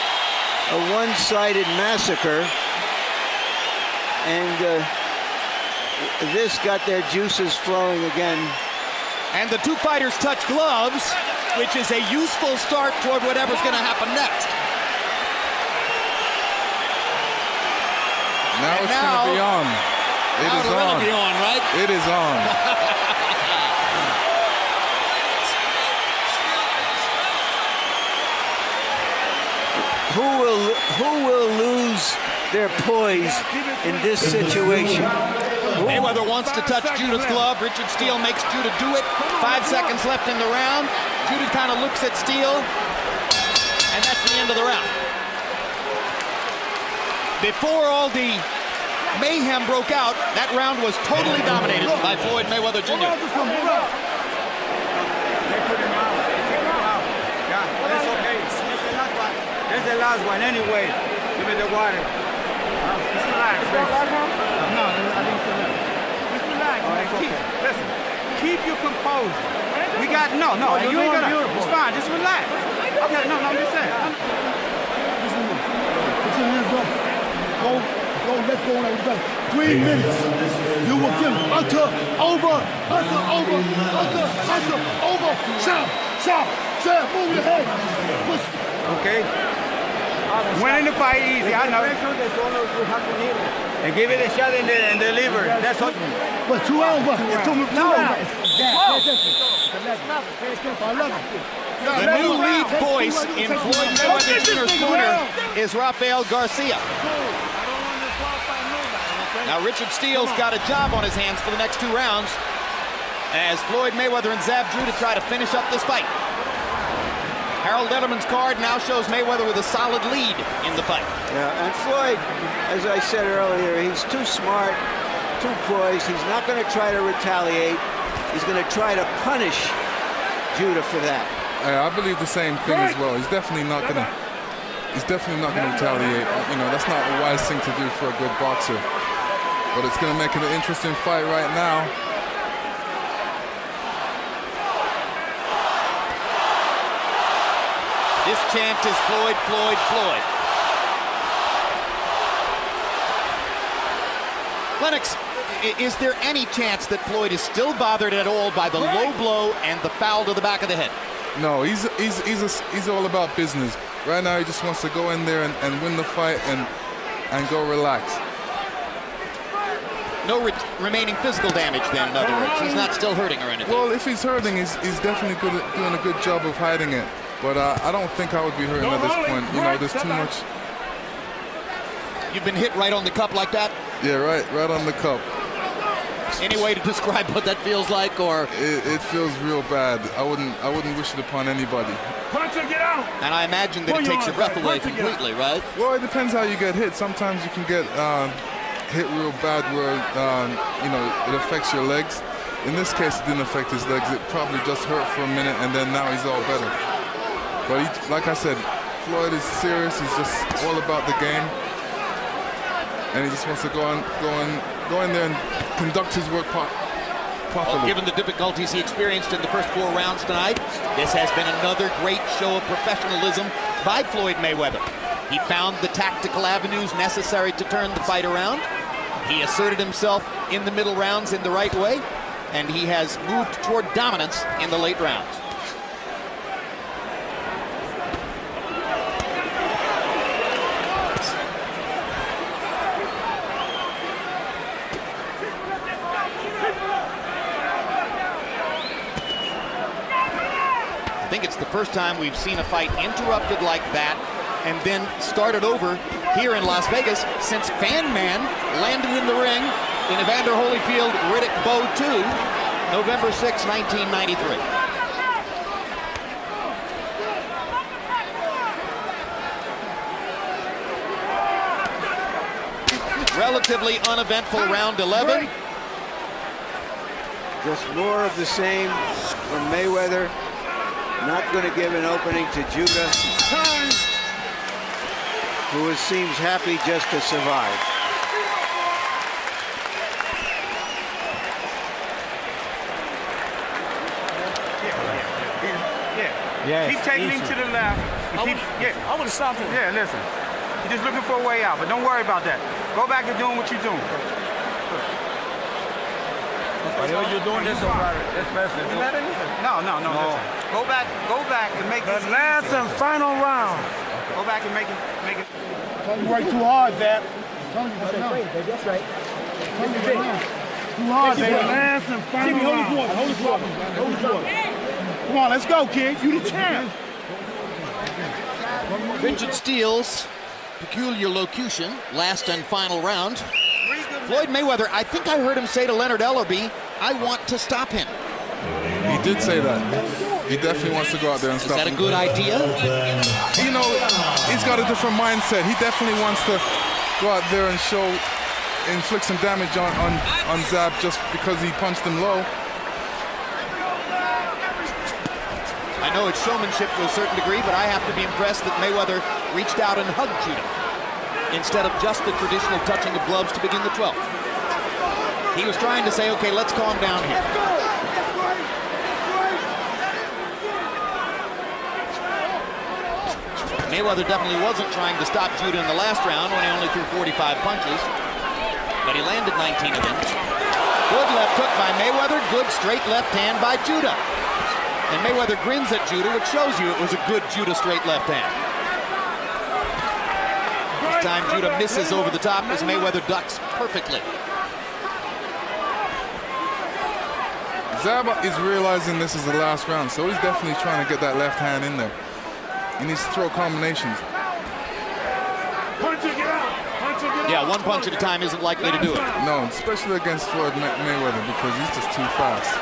a one-sided massacre. And this got their juices flowing again. And the two fighters touch gloves, which is a useful start toward whatever's going to happen next. Now it's going to be on. It is on. Really be on, right? It is on. Who will lose their poise in this situation? Mayweather wants to touch Judah's glove. Richard Steele makes Judah do it. 5 seconds left in the round. Judah kind of looks at Steele, and that's the end of the round. Before all the mayhem broke out. That round was totally dominated by Floyd Mayweather Jr. They put him out. Yeah, that's okay. That's the last one anyway. Give me the water. Just relax. No, I didn't say that. Just relax. Listen, keep your composure. We got, no, you ain't gonna, it's fine, just relax. Okay, no, I'm just saying. Put your hands up. Go, let go on everybody. 3 minutes. You will give over. Stop, move your head. Push. Okay. Winning the fight easy, I know. And give it a shot in the liver. That's what. But 2 rounds, what? The new lead voice in Floyd Mayweather Jr.'s corner is Rafael Garcia. Now Richard Steele's got a job on his hands for the next 2 rounds as Floyd Mayweather and Zab Drew to try to finish up this fight. Harold Letterman's card now shows Mayweather with a solid lead in the fight. Yeah, and Floyd, as I said earlier, he's too smart, too poised. He's not going to try to retaliate. He's going to try to punish Judah for that. I believe the same thing as well. He's definitely not going to retaliate. You know, that's not a wise thing to do for a good boxer. But it's going to make it an interesting fight right now. This chant is Floyd, Floyd, Floyd. Lennox, is there any chance that Floyd is still bothered at all by the low blow and the foul to the back of the head? No, he's all about business. Right now he just wants to go in there and win the fight and go relax. No remaining physical damage then, in other words. He's not still hurting or anything. Well, if he's hurting, he's definitely doing a good job of hiding it. But I don't think I would be hurting at this point. You know, there's too much. You've been hit right on the cup like that? Yeah, right on the cup. Any way to describe what that feels like, or? It feels real bad. I wouldn't wish it upon anybody. Punch or get out. And I imagine that it takes your breath away completely, right? Well, it depends how you get hit. Sometimes you can get hit real bad where you know, it affects your legs. In this case, it didn't affect his legs. It probably just hurt for a minute, and then now he's all better. But he, like I said, Floyd is serious. He's just all about the game, and he just wants to go in there and conduct his work properly. Well, given the difficulties he experienced in the first 4 rounds tonight, this has been another great show of professionalism by Floyd Mayweather. He found the tactical avenues necessary to turn the fight around. He asserted himself in the middle rounds in the right way, and he has moved toward dominance in the late rounds. I think it's the first time we've seen a fight interrupted like that and then started over here in Las Vegas since Fan Man landed in the ring in Evander Holyfield Riddick Bowe 2, November 6, 1993. Relatively uneventful round 11. Just more of the same from Mayweather. Not going to give an opening to Judah, who seems happy just to survive. Yeah. Keep taking him to the left. I would have stopped him. Yeah, listen. You're just looking for a way out, but don't worry about that. Go back to doing what you're doing. Whatever you're doing, that's best. No. Go back and make the last and final round. Go back and make it. Don't work too hard, Zab. That's right. Too hard, The baby. last and final round. Hold his water. Come on, let's go, kid. You the champ. Richard Steele's peculiar locution, last and final round. Floyd Mayweather, I think I heard him say to Leonard Ellerby, I want to stop him. He did say that. He definitely wants to go out there and stop him. Is that a good idea? You know, he's got a different mindset. He definitely wants to go out there and show inflict some damage on Zab just because he punched him low. I know it's showmanship to a certain degree, but I have to be impressed that Mayweather reached out and hugged Judah instead of just the traditional touching of gloves to begin the 12th. He was trying to say, okay, let's calm down here. Mayweather definitely wasn't trying to stop Judah in the last round when he only threw 45 punches, but he landed 19 of them. Good left hook by Mayweather, good straight left hand by Judah. And Mayweather grins at Judah, which shows you it was a good Judah straight left hand. This time Judah misses over the top as Mayweather ducks perfectly. Zab is realizing this is the last round, so he's definitely trying to get that left hand in there. He needs to throw combinations. Punch or get out. Punch or get out. Yeah, one punch at a time isn't likely to do it. No, especially against Floyd Mayweather because he's just too fast.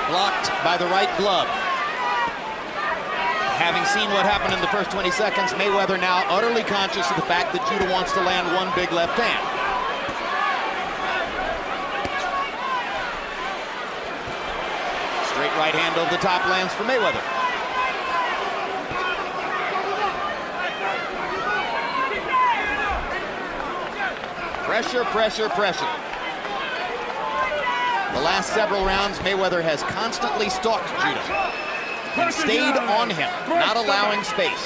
Blocked by the right glove. Having seen what happened in the first 20 seconds, Mayweather now utterly conscious of the fact that Judah wants to land one big left hand. Straight right hand over the top lands for Mayweather. Pressure, pressure, pressure. The last several rounds, Mayweather has constantly stalked Judah and stayed on him, not allowing space.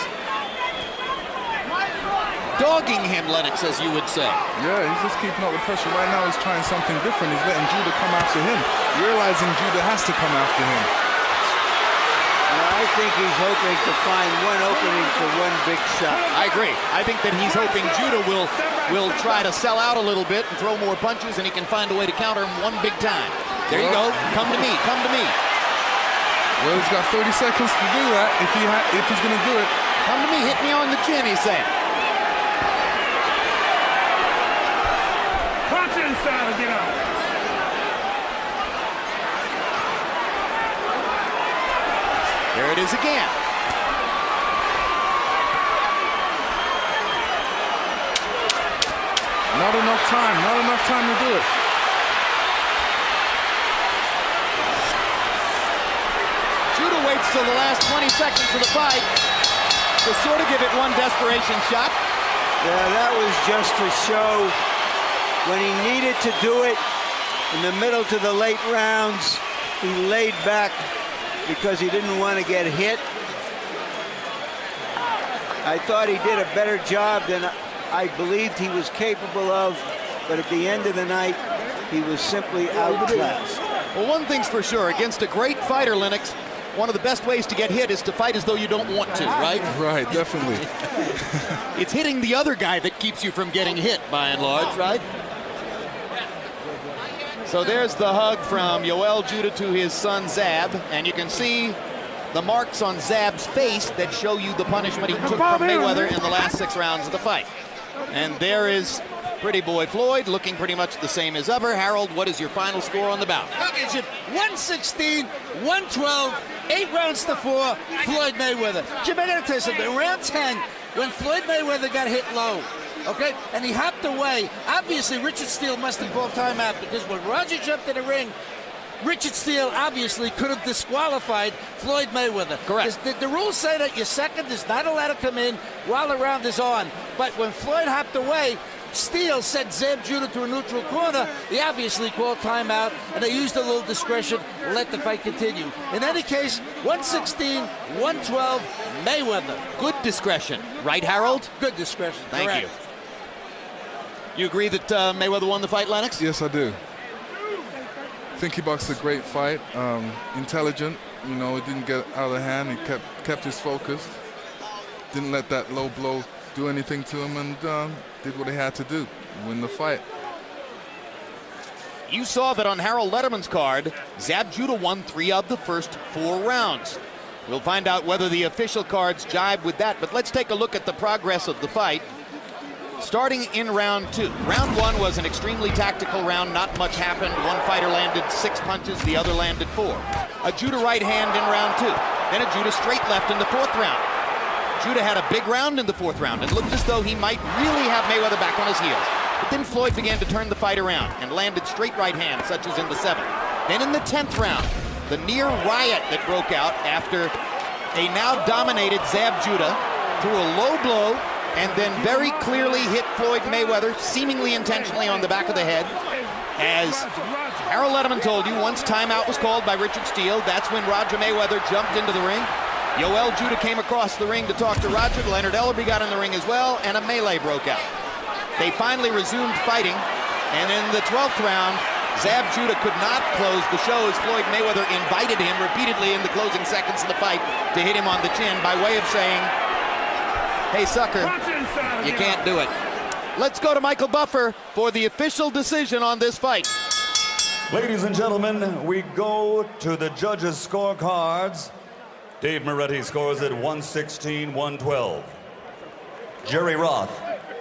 Dogging him, Lennox, as you would say. Yeah, he's just keeping up the pressure. Right now he's trying something different. He's letting Judah come after him, realizing Judah has to come after him. I think he's hoping to find one opening for one big shot. I agree. I think that he's hoping Judah will try to sell out a little bit and throw more punches, and he can find a way to counter him one big time. There you go. Come to me. Come to me. Well, he's got 30 seconds to do that if he's going to do it. Come to me. Hit me on the chin, he's saying. Punch inside and get out. There it is again. Not enough time. Not enough time to do it. Judah waits till the last 20 seconds of the fight to sort of give it one desperation shot. Yeah, that was just to show when he needed to do it in the middle to the late rounds. He laid back because he didn't want to get hit. I thought he did a better job than I believed he was capable of, but at the end of the night, he was simply outclassed. Well, one thing's for sure, against a great fighter, Lennox, one of the best ways to get hit is to fight as though you don't want to, right? Right, definitely. It's hitting the other guy that keeps you from getting hit, by and large, right? So there's the hug from Yoel Judah to his son Zab, and you can see the marks on Zab's face that show you the punishment he took from Mayweather in the last 6 rounds of the fight. And there is pretty boy Floyd, looking pretty much the same as ever. Harold, what is your final score on the bout? 116, 112, 8 rounds to 4, Floyd Mayweather. Jim, I gotta tell you something. In round 10, when Floyd Mayweather got hit low, okay, and he hopped away, obviously Richard Steele must have called timeout because when Roger jumped in the ring, Richard Steele obviously could have disqualified Floyd Mayweather. Correct. The rules say that your second is not allowed to come in while the round is on. But when Floyd hopped away, Steele sent Zab Judah to a neutral corner. He obviously called timeout, and they used a little discretion to let the fight continue. In any case, 116, 112, Mayweather. Good discretion, right, Harold? Good discretion. Thank Correct. you. You agree that Mayweather won the fight, Lennox? Yes, I do. I think he boxed a great fight, intelligent. You know, it didn't get out of hand. He kept his focus. Didn't let that low blow do anything to him, and did what he had to do, win the fight. You saw that on Harold Letterman's card, Zab Judah won 3 of the first 4 rounds. We'll find out whether the official cards jibe with that, but let's take a look at the progress of the fight. Starting in round 2. Round 1 was an extremely tactical round. Not much happened. One fighter landed 6 punches, the other landed 4. A Judah right hand in round 2. Then a Judah straight left in the 4th round. Judah had a big round in the 4th round and looked as though he might really have Mayweather back on his heels. But then Floyd began to turn the fight around and landed straight right hands, such as in the 7th. Then in the 10th round, the near riot that broke out after a now dominated Zab Judah threw a low blow and then very clearly hit Floyd Mayweather, seemingly intentionally on the back of the head. As Harold Letterman told you, once timeout was called by Richard Steele, that's when Roger Mayweather jumped into the ring. Yoel Judah came across the ring to talk to Roger. Leonard Ellerby got in the ring as well, and a melee broke out. They finally resumed fighting, and in the 12th round, Zab Judah could not close the show as Floyd Mayweather invited him repeatedly in the closing seconds of the fight to hit him on the chin by way of saying, "Hey, sucker, you can't do it." Let's go to Michael Buffer for the official decision on this fight. Ladies and gentlemen, we go to the judges' scorecards. Dave Moretti scores at 116-112. Jerry Roth,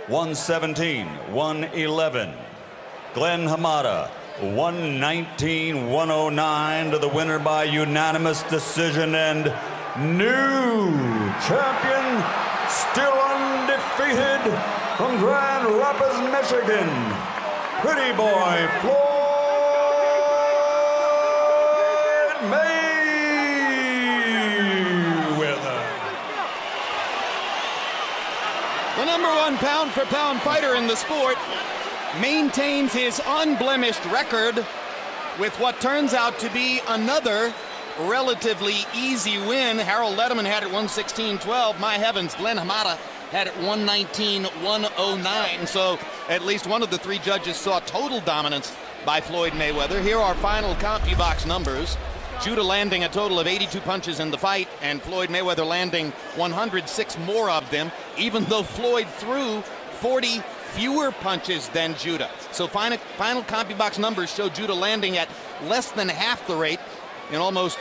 117-111. Glenn Hamada, 119-109 to the winner by unanimous decision, and new champion, still undefeated from Grand Rapids, Michigan, Pretty Boy Floyd Mayweather. The number 1 pound-for-pound fighter in the sport maintains his unblemished record with what turns out to be another relatively easy win. Harold Letterman had it 116-12. My heavens, Glenn Hamada had it 119-109. So at least one of the 3 judges saw total dominance by Floyd Mayweather. Here are final CompuBox numbers. Judah landing a total of 82 punches in the fight, and Floyd Mayweather landing 106 more of them, even though Floyd threw 40 fewer punches than Judah. So final CompuBox numbers show Judah landing at less than half the rate, in almost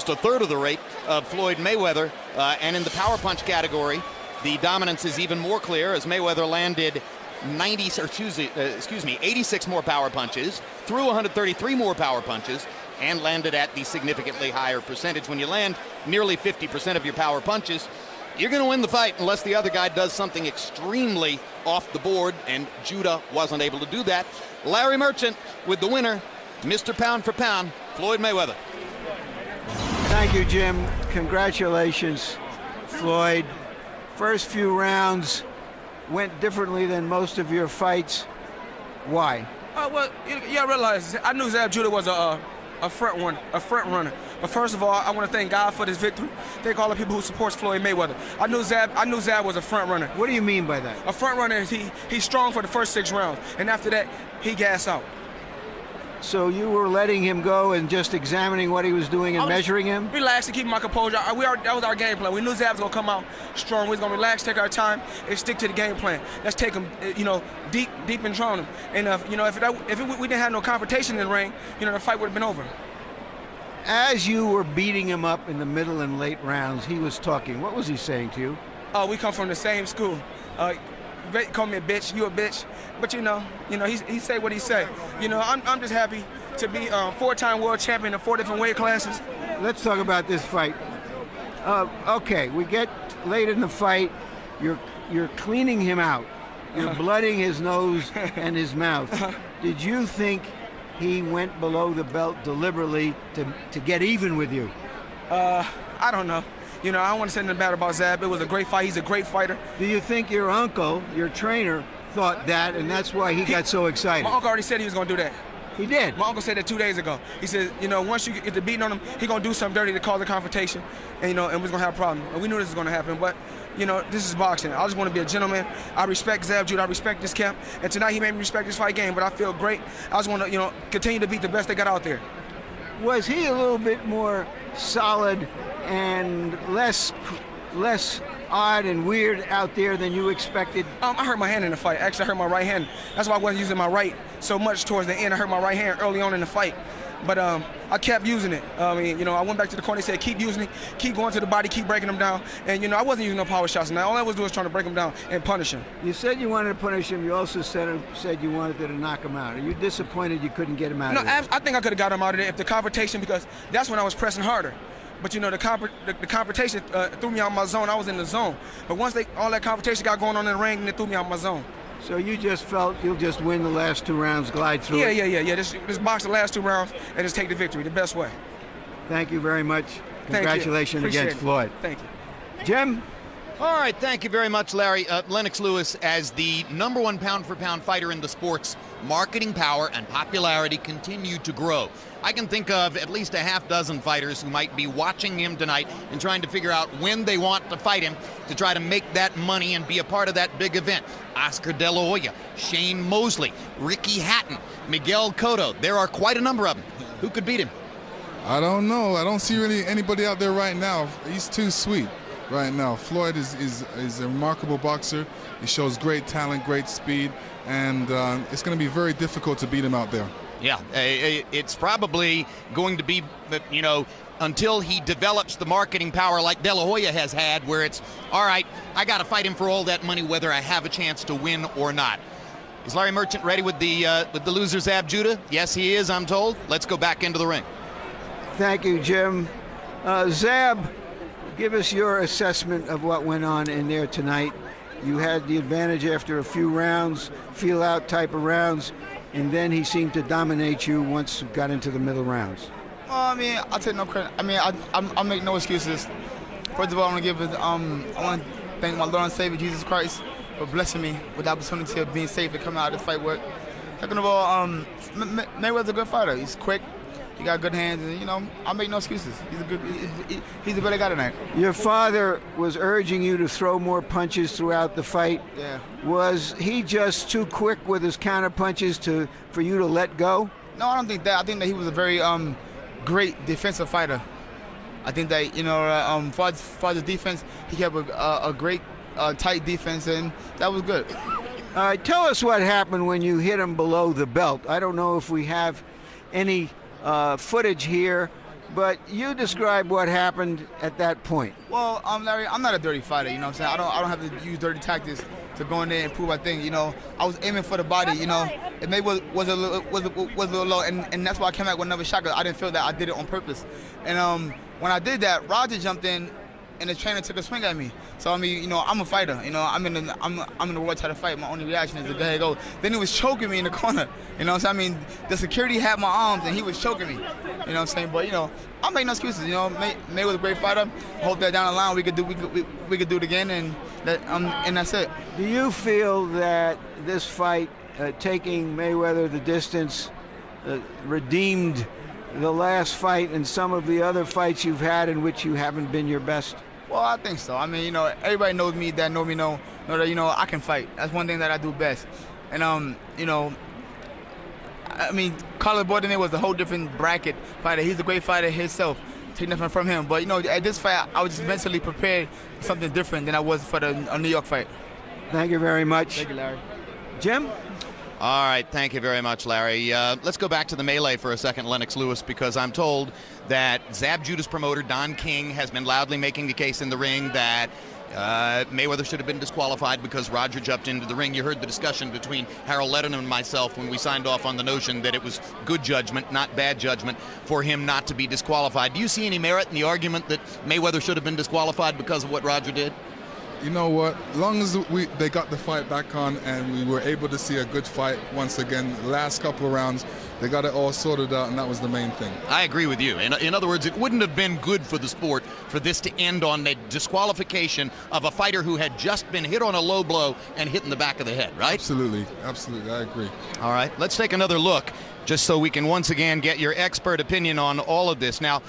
a third of the rate of Floyd Mayweather. And in the power punch category, the dominance is even more clear as Mayweather landed 86 more power punches, threw 133 more power punches, and landed at the significantly higher percentage. When you land nearly 50% of your power punches, you're going to win the fight unless the other guy does something extremely off the board, and Judah wasn't able to do that. Larry Merchant with the winner, Mr. Pound for Pound, Floyd Mayweather. Thank you, Jim. Congratulations, Floyd. First few rounds went differently than most of your fights. Why? Well, you gotta realize, I knew Zab Judah was a front runner. But first of all, I want to thank God for this victory. Thank all the people who supports Floyd Mayweather. I knew Zab was a front runner. What do you mean by that? A front runner is he's strong for the first 6 rounds, and after that, he gas out. So you were letting him go and just examining what he was doing and measuring him? Relax and keep my composure. That was our game plan. We knew Zab was going to come out strong. We was going to relax, take our time, and stick to the game plan. Let's take him, deep and drown him. And, we didn't have no confrontation in the ring, the fight would have been over. As you were beating him up in the middle and late rounds, he was talking. What was he saying to you? We come from the same school. Call me a bitch, you a bitch. But he say what he say. I'm just happy to be 4-time world champion in 4 different weight classes. Let's talk about this fight. Okay, we get late in the fight. You're cleaning him out. You're blooding his nose and his mouth. Did you think he went below the belt deliberately to get even with you? I don't know. I don't want to say anything bad about Zab. It was a great fight. He's a great fighter. Do you think your uncle, your trainer, thought that, and that's why he got so excited? My uncle already said he was going to do that. He did? My uncle said that 2 days ago. He said, once you get to beating on him, he's going to do something dirty to cause a confrontation, and we're going to have a problem. And we knew this was going to happen, but, this is boxing. I just want to be a gentleman. I respect Zab Judah. I respect this camp. And tonight he made me respect this fight game, but I feel great. I just want to, continue to beat the best they got out there. Was he a little bit more solid and less odd and weird out there than you expected? I hurt my hand in the fight. Actually, I hurt my right hand. That's why I wasn't using my right so much towards the end. I hurt my right hand early on in the fight. But I kept using it. I mean, you know, I went back to the corner. They said, keep using it, keep going to the body, keep breaking him down. And, you know, I wasn't using no power shots. And all I was doing was trying to break him down and punish him. You said you wanted to punish him. You also said you wanted to knock him out. Are you disappointed you couldn't get him out of there? I think I could have got him out of there if the confrontation, because that's when I was pressing harder. But, you know, the confrontation threw me out of my zone. I was in the zone. But once all that confrontation got going on in the ring, it threw me out of my zone. So you just felt you'll just win the last 2 rounds, glide through it? Yeah. Just box the last 2 rounds and just take the victory the best way. Thank you very much. Congratulations against Floyd. Thank you. Jim? All right, thank you very much, Larry. Lennox Lewis, as the #1 pound-for-pound fighter in the sport's marketing power and popularity continue to grow. I can think of at least a half-dozen fighters who might be watching him tonight and trying to figure out when they want to fight him to try to make that money and be a part of that big event. Oscar De La Hoya, Shane Mosley, Ricky Hatton, Miguel Cotto. There are quite a number of them. Who could beat him? I don't know. I don't see really anybody out there right now. He's too sweet right now. Floyd is a remarkable boxer. He shows great talent, great speed, and it's going to be very difficult to beat him out there. Yeah, it's probably going to be, you know, until he develops the marketing power like De La Hoya has had, where it's, all right, I got to fight him for all that money whether I have a chance to win or not. Is Larry Merchant ready with the loser Zab Judah? Yes, he is, I'm told. Let's go back into the ring. Thank you, Jim. Zab, give us your assessment of what went on in there tonight. You had the advantage after a few rounds, feel-out type of rounds, and then he seemed to dominate you once you got into the middle rounds. Well, I mean, I take no credit. I mean, I make no excuses. First of all, I want to give I want to thank my Lord and Savior Jesus Christ for blessing me with the opportunity of being safe and coming out of this fight with. Second of all, Mayweather's a good fighter. He's quick. He got good hands, and you know, I make no excuses. He's a better guy tonight. Your father was urging you to throw more punches throughout the fight. Yeah. Was he just too quick with his counter punches for you to let go? No, I don't think that. I think that he was a very great defensive fighter. I think that, you know, for the defense, he kept a great tight defense, and that was good. All right, tell us what happened when you hit him below the belt. I don't know if we have any footage here, but you describe what happened at that point. Well, Larry, I'm not a dirty fighter, you know what I'm saying? I don't have to use dirty tactics to go in there and prove my thing, you know. I was aiming for the body, you know. It maybe was a little low, and that's why I came out with another shot, because I didn't feel that I did it on purpose. And when I did that, Roger jumped in, and the trainer took a swing at me. So I mean, you know, I'm a fighter. You know, I'm in the world trying to fight. My only reaction is to go ahead and go. Then he was choking me in the corner. You know what I'm saying? I mean, the security had my arms, and he was choking me. You know what I'm saying? But you know, I make no excuses. You know, May was a great fighter. Hope that down the line we could do it again, and that's it. Do you feel that this fight, taking Mayweather the distance, redeemed the last fight and some of the other fights you've had in which you haven't been your best? Well, I think so. I mean, you know, everybody knows me that know that, you know, I can fight. That's one thing that I do best. And, you know, I mean, Carlos Bordenay was a whole different bracket fighter. He's a great fighter himself. Take nothing from him. But, you know, at this fight, I was just mentally prepared for something different than I was for the New York fight. Thank you very much. Thank you, Larry. Jim? All right, thank you very much, Larry. Let's go back to the melee for a second, Lennox Lewis, because I'm told that Zab Judah's promoter, Don King, has been loudly making the case in the ring that Mayweather should have been disqualified because Roger jumped into the ring. You heard the discussion between Harold Letterman and myself when we signed off on the notion that it was good judgment, not bad judgment, for him not to be disqualified. Do you see any merit in the argument that Mayweather should have been disqualified because of what Roger did? You know what? As long as they got the fight back on and we were able to see a good fight once again, the last couple of rounds, they got it all sorted out, and that was the main thing. I agree with you. In other words, it wouldn't have been good for the sport for this to end on the disqualification of a fighter who had just been hit on a low blow and hit in the back of the head, right? Absolutely. Absolutely. I agree. All right. Let's take another look just so we can once again get your expert opinion on all of this. Now,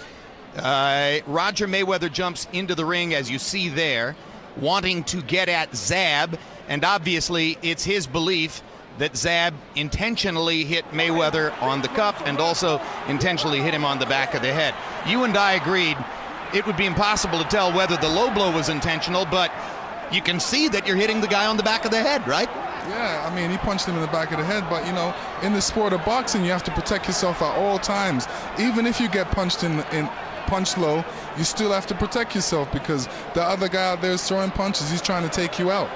Roger Mayweather jumps into the ring, as you see there, wanting to get at Zab, and obviously it's his belief that Zab intentionally hit Mayweather on the cuff and also intentionally hit him on the back of the head. You and I agreed it would be impossible to tell whether the low blow was intentional, but you can see that you're hitting the guy on the back of the head, right? Yeah, I mean, he punched him in the back of the head, but, you know, in the sport of boxing, you have to protect yourself at all times. Even if you get punched punched low, you still have to protect yourself because the other guy out there is throwing punches. He's trying to take you out.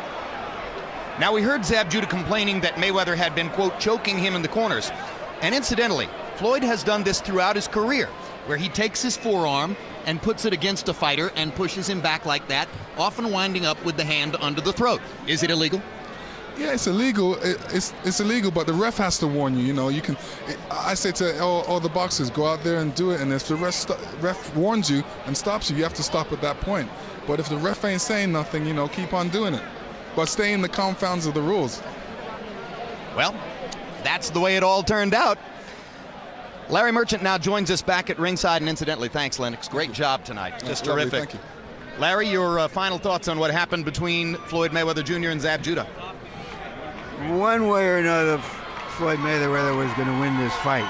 Now, we heard Zab Judah complaining that Mayweather had been, quote, choking him in the corners. And incidentally, Floyd has done this throughout his career, where he takes his forearm and puts it against a fighter and pushes him back like that, often winding up with the hand under the throat. Is it illegal? Yeah, it's illegal. It's illegal, but the ref has to warn you. You know, you can. I say to all the boxers, go out there and do it. And if the ref warns you and stops you, you have to stop at that point. But if the ref ain't saying nothing, you know, keep on doing it. But stay in the confines of the rules. Well, that's the way it all turned out. Larry Merchant now joins us back at ringside, and incidentally, thanks, Lennox. Great job tonight. Just terrific. Thank you. Larry, your final thoughts on what happened between Floyd Mayweather Jr. and Zab Judah? One way or another, Floyd Mayweather was going to win this fight.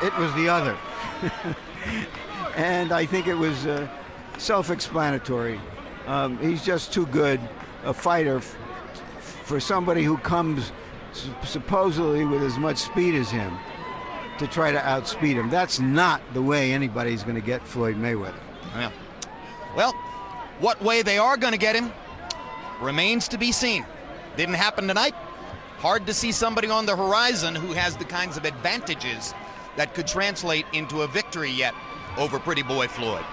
It was the other. And I think it was self-explanatory. He's just too good a fighter for somebody who comes supposedly with as much speed as him to try to outspeed him. That's not the way anybody's going to get Floyd Mayweather. Yeah. Well, what way they are going to get him remains to be seen. Didn't happen tonight. Hard to see somebody on the horizon who has the kinds of advantages that could translate into a victory yet over Pretty Boy Floyd.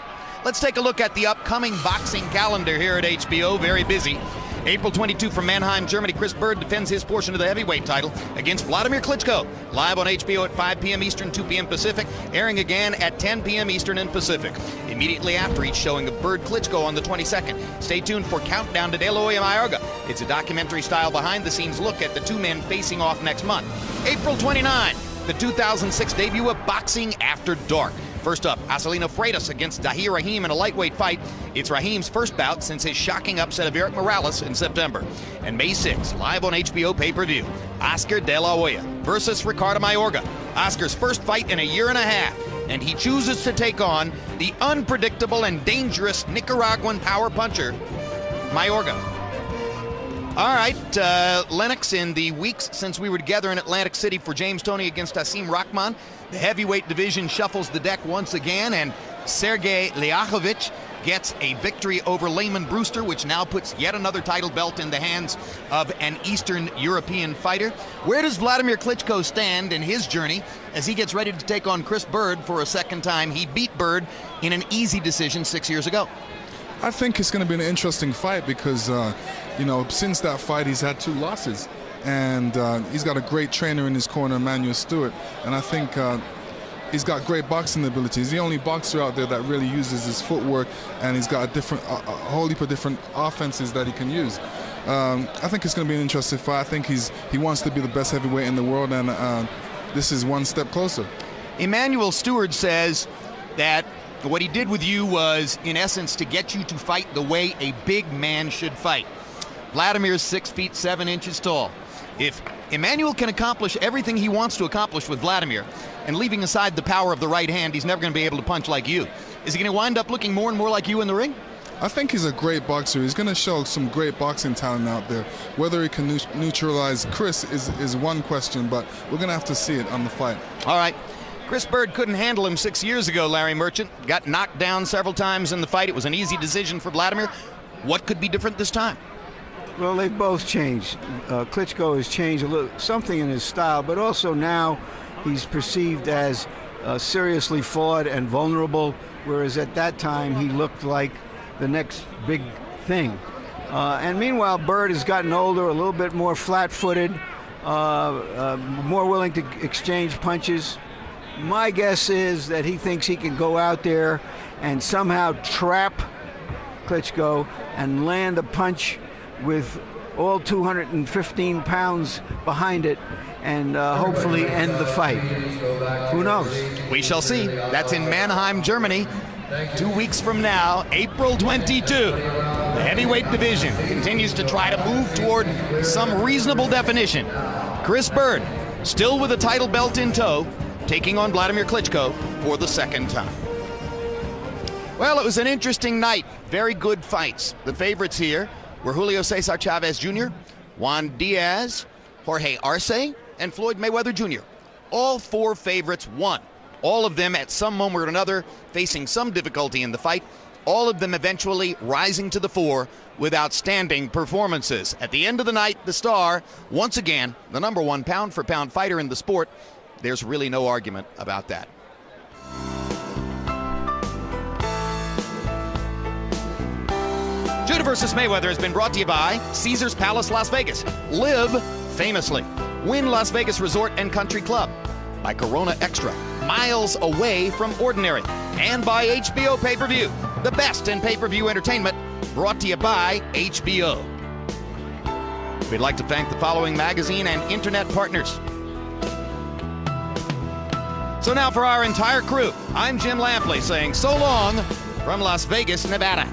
Let's take a look at the upcoming boxing calendar here at HBO. Very busy. April 22 from Mannheim, Germany, Chris Bird defends his portion of the heavyweight title against Vladimir Klitschko. Live on HBO at 5 p.m. Eastern, 2 p.m. Pacific, airing again at 10 p.m. Eastern and Pacific. Immediately after each showing of Bird Klitschko on the 22nd. Stay tuned for Countdown to De La Hoya Mayorga. It's a documentary-style behind-the-scenes look at the two men facing off next month. April 29, the 2006 debut of Boxing After Dark. First up, Acelino Freitas against Dahir Rahim in a lightweight fight. It's Rahim's first bout since his shocking upset of Eric Morales in September. And May 6, live on HBO pay-per-view, Oscar De La Hoya versus Ricardo Mayorga. Oscar's first fight in a year and a half, and he chooses to take on the unpredictable and dangerous Nicaraguan power puncher, Mayorga. All right, Lennox, in the weeks since we were together in Atlantic City for James Toney against Asim Rahman, the heavyweight division shuffles the deck once again, and Sergey Liakhovich gets a victory over Layman Brewster, which now puts yet another title belt in the hands of an Eastern European fighter. Where does Vladimir Klitschko stand in his journey as he gets ready to take on Chris Bird for a second time? He beat Bird in an easy decision 6 years ago. I think it's going to be an interesting fight because, you know, since that fight, he's had 2 losses. And he's got a great trainer in his corner, Emmanuel Stewart. And I think he's got great boxing ability. He's the only boxer out there that really uses his footwork, and he's got a whole heap of different offenses that he can use. I think it's going to be an interesting fight. I think he wants to be the best heavyweight in the world, and this is one step closer. Emmanuel Stewart says that what he did with you was, in essence, to get you to fight the way a big man should fight. Vladimir's 6 feet 7 inches tall. If Emmanuel can accomplish everything he wants to accomplish with Vladimir, and leaving aside the power of the right hand, he's never going to be able to punch like you. Is he going to wind up looking more and more like you in the ring? I think he's a great boxer. He's going to show some great boxing talent out there. Whether he can neutralize Chris is one question, but we're going to have to see it on the fight. All right. Chris Bird couldn't handle him 6 years ago, Larry Merchant. Got knocked down several times in the fight. It was an easy decision for Vladimir. What could be different this time? Well, they've both changed. Klitschko has changed a little, something in his style, but also now he's perceived as seriously flawed and vulnerable, whereas at that time he looked like the next big thing. And meanwhile, Bird has gotten older, a little bit more flat-footed, more willing to exchange punches. My guess is that he thinks he can go out there and somehow trap Klitschko and land a punch with all 215 pounds behind it and hopefully end the fight. Who knows? We shall see. That's in Mannheim, Germany. 2 weeks from now, April 22. The heavyweight division continues to try to move toward some reasonable definition. Chris Bird, still with a title belt in tow, taking on Vladimir Klitschko for the second time. Well, it was an interesting night. Very good fights. The favorites here were Julio Cesar Chavez Jr., Juan Diaz, Jorge Arce, and Floyd Mayweather Jr. All 4 favorites won. All of them at some moment or another facing some difficulty in the fight. All of them eventually rising to the fore with outstanding performances. At the end of the night, the star, once again, the number 1 pound-for-pound fighter in the sport. There's really no argument about that. Judah versus Mayweather has been brought to you by Caesars Palace Las Vegas. Live famously. Wynn Las Vegas Resort and Country Club. By Corona Extra, miles away from ordinary. And by HBO Pay-Per-View, the best in pay-per-view entertainment, brought to you by HBO. We'd like to thank the following magazine and internet partners. So now for our entire crew, I'm Jim Lampley saying so long from Las Vegas, Nevada.